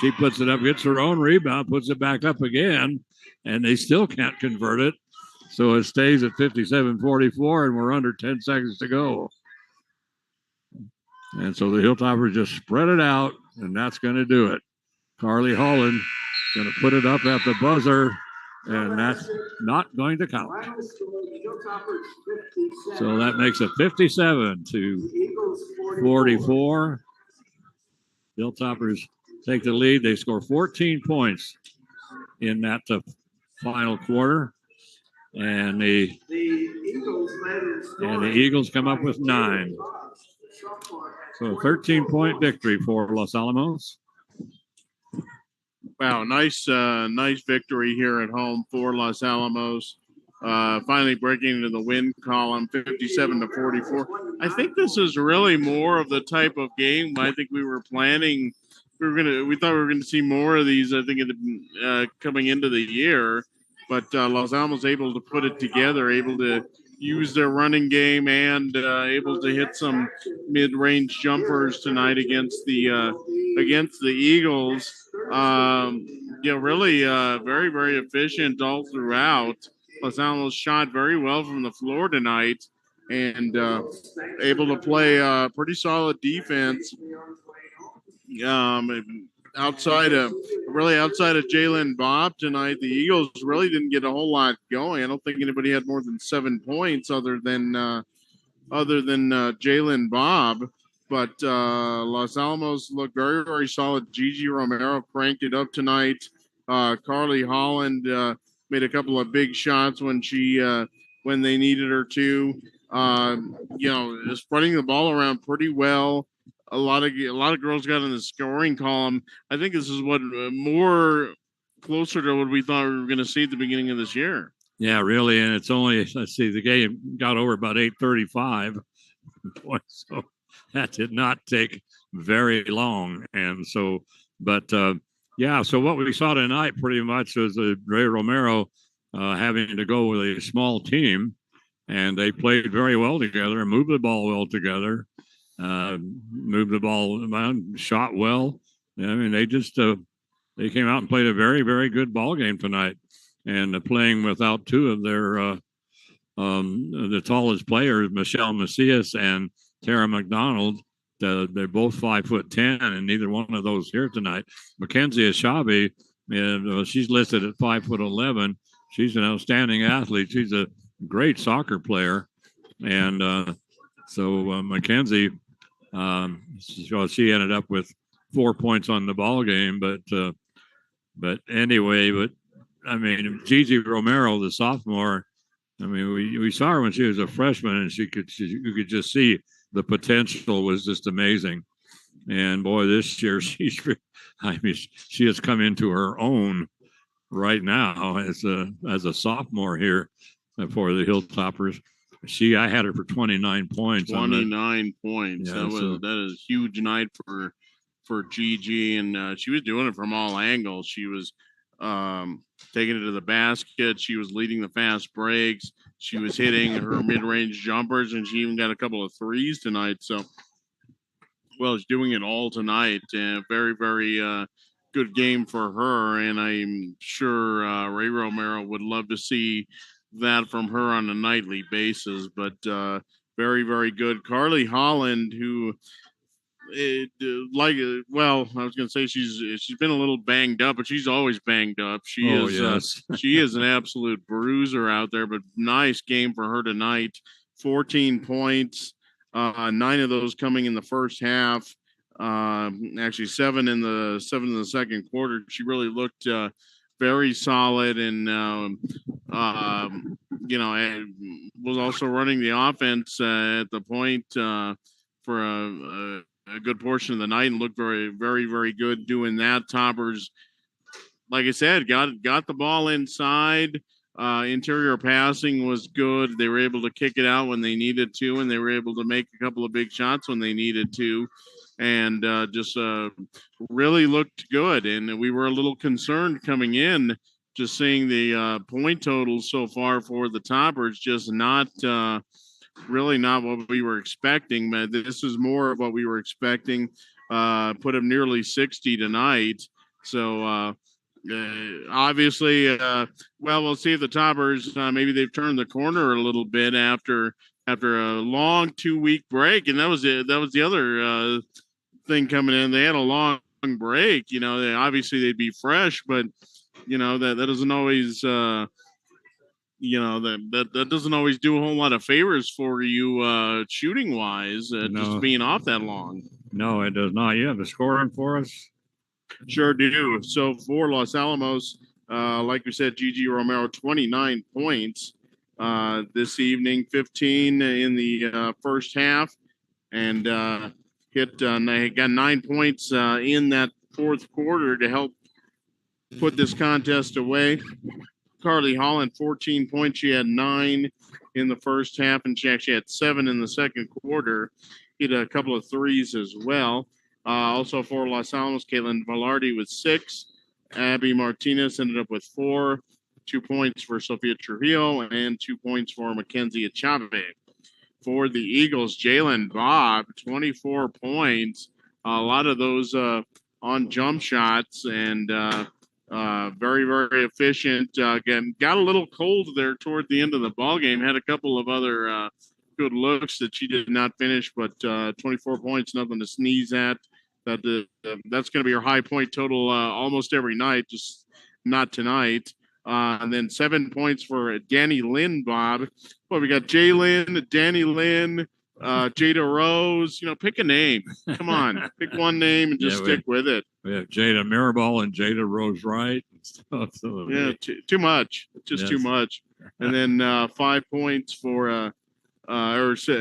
She puts it up, gets her own rebound, puts it back up again, and they still can't convert it. So it stays at 57-44, and we're under 10 seconds to go. And so the Hilltoppers just spread it out, and that's going to do it. Carly Holland going to put it up at the buzzer, and that's not going to count. So that makes it 57-44. Hilltoppers take the lead. They score 14 points in that final quarter. And the Eagles come up with 9. So 13-point victory for Los Alamos. Wow, nice victory here at home for Los Alamos. Finally breaking into the win column, 57-44. I think this is really more of the type of game I think we were planning. We thought we were gonna see more of these. I think coming into the year, but Los Alamos able to put it together, able to use their running game, and able to hit some mid-range jumpers tonight against the Eagles. Really very, very efficient all throughout. Los Alamos shot very well from the floor tonight and able to play pretty solid defense. Outside of Jalen Bob tonight, the Eagles really didn't get a whole lot going. I don't think anybody had more than 7 points other than Jalen Bob. But Los Alamos looked very, very solid. Gigi Romero cranked it up tonight. Carly Holland made a couple of big shots when they needed her to. Spreading the ball around pretty well. A lot of girls got in the scoring column. I think this is what more closer to what we thought we were going to see at the beginning of this year. Yeah, really, and it's only, let's see, the game got over about 8:35. So that did not take very long. And so, so what we saw tonight pretty much was Ray Romero having to go with a small team, and they played very well together and moved the ball well together, moved the ball around, shot well. I mean, they just they came out and played a very, very good ball game tonight, and playing without two of their the tallest players, Michelle Macias and Tara McDonald. They're both 5'10", and neither one of those here tonight. Mackenzie Ashabi, she's listed at 5'11". She's an outstanding athlete. She's a great soccer player, and so Mackenzie, she ended up with 4 points on the ball game. But anyway, I mean, Gigi Romero, the sophomore. I mean, we saw her when she was a freshman, and you could just see the potential was just amazing. And boy, this year she has come into her own right now as a sophomore here for the Hilltoppers. I had her for 29 points. 29 points. Yeah, that is a huge night for Gigi, and she was doing it from all angles. She was taking it to the basket. She was leading the fast breaks. She was hitting her mid-range jumpers, and she even got a couple of threes tonight. So, she's doing it all tonight. Very, very good game for her, and I'm sure Ray Romero would love to see that from her on a nightly basis. But very, very good. Carly Holland, who I was going to say she's been a little banged up, but she's always banged up. She is an absolute bruiser out there, but nice game for her tonight. 14 points, 9 of those coming in the first half. Actually 7 in the second quarter. She really looked very solid, and was also running the offense at the point for a good portion of the night, and looked very, very, very good doing that. Toppers, like I said, got the ball inside. Interior passing was good. They were able to kick it out when they needed to, and they were able to make a couple of big shots when they needed to, and just really looked good. And we were a little concerned coming in, just seeing the point totals so far for the Toppers, just not really not what we were expecting. But this is more of what we were expecting. Put up nearly 60 tonight. So obviously, we'll see if the Toppers maybe they've turned the corner a little bit after a long 2-week break, and that was the other thing coming in. They had a long break. Obviously they'd be fresh, but that doesn't always. That doesn't always do a whole lot of favors for you shooting wise, just being off that long. No, it does not. You have the scoring for us? Sure do. So for Los Alamos, like we said, Gigi Romero, 29 points this evening, 15 in the first half. And They got 9 points in that fourth quarter to help put this contest away. Carly Holland, 14 points. She had 9 in the first half, and she actually had 7 in the second quarter. Hit a couple of threes as well. Also for Los Alamos, Caitlin Velarde with 6. Abby Martinez ended up with 4. 2 points for Sofia Trujillo and 2 points for Mackenzie Achave. For the Eagles, Jalen Bob, 24 points. A lot of those on jump shots and very, very efficient. Again, got a little cold there toward the end of the ball game. Had a couple of other good looks that she did not finish, but 24 points, nothing to sneeze at. That's going to be her high point total almost every night, just not tonight. And then 7 points for Danny Lynn, Bob. Well, we got Jalen, Danny Lynn, Jada Rose. Pick a name. Come on, pick one name and just stick with it. We have Jada Mirabal and Jada Rose Wright. Yeah, too much. Just too much. And then 5 points for wow,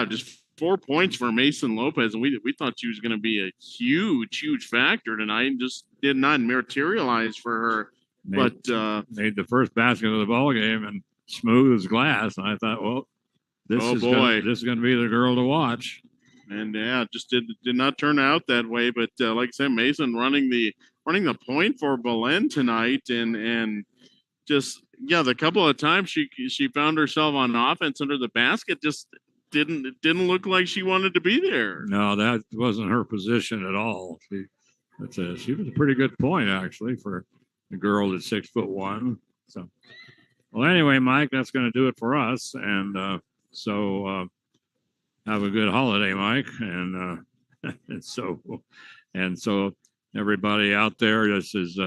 just 4 points for Mason Lopez, and we thought she was going to be a huge factor tonight, and just did not materialize for her. Made the first basket of the ball game and smooth as glass. And I thought, well, this is going to be the girl to watch. And yeah, just did not turn out that way. But like I said, Mason running the point for Belen tonight, and just the couple of times she found herself on offense under the basket, just didn't look like she wanted to be there. No, that wasn't her position at all. She was a pretty good point actually for a girl that's 6'1". So, well, anyway, Mike, that's going to do it for us, and so have a good holiday, Mike, and so everybody out there, this is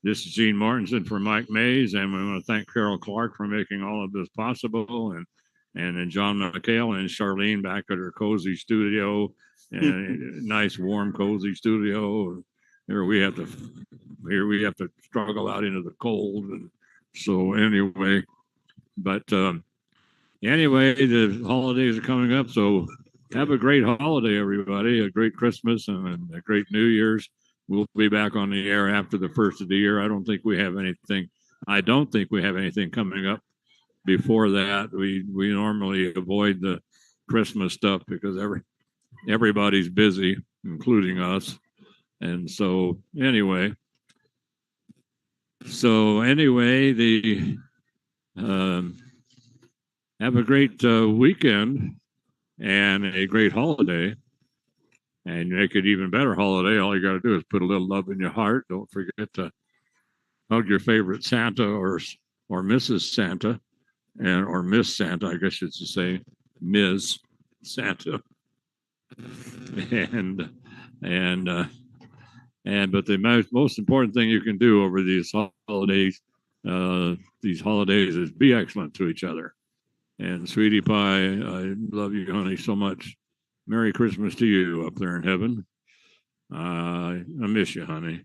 Gene Martinson for Mike Mays, and we want to thank Carol Clark for making all of this possible, and then John McHale and Charlene back at her cozy studio, and nice, warm, cozy studio. Here we have to struggle out into the cold, and so anyway, but anyway, the holidays are coming up, so have a great holiday, everybody. A great Christmas and a great New Year's. We'll be back on the air after the first of the year. I don't think we have anything coming up before that. We normally avoid the Christmas stuff because everybody's busy, including us. And so anyway, have a great weekend and a great holiday, and make it even better holiday. All you got to do is put a little love in your heart. Don't forget to hug your favorite Santa or Mrs. Santa, or Miss Santa, I guess you should say Ms. Santa. But the most important thing you can do over these holidays is be excellent to each other. And sweetie pie, I love you, honey, so much. Merry Christmas to you up there in heaven. I miss you, honey.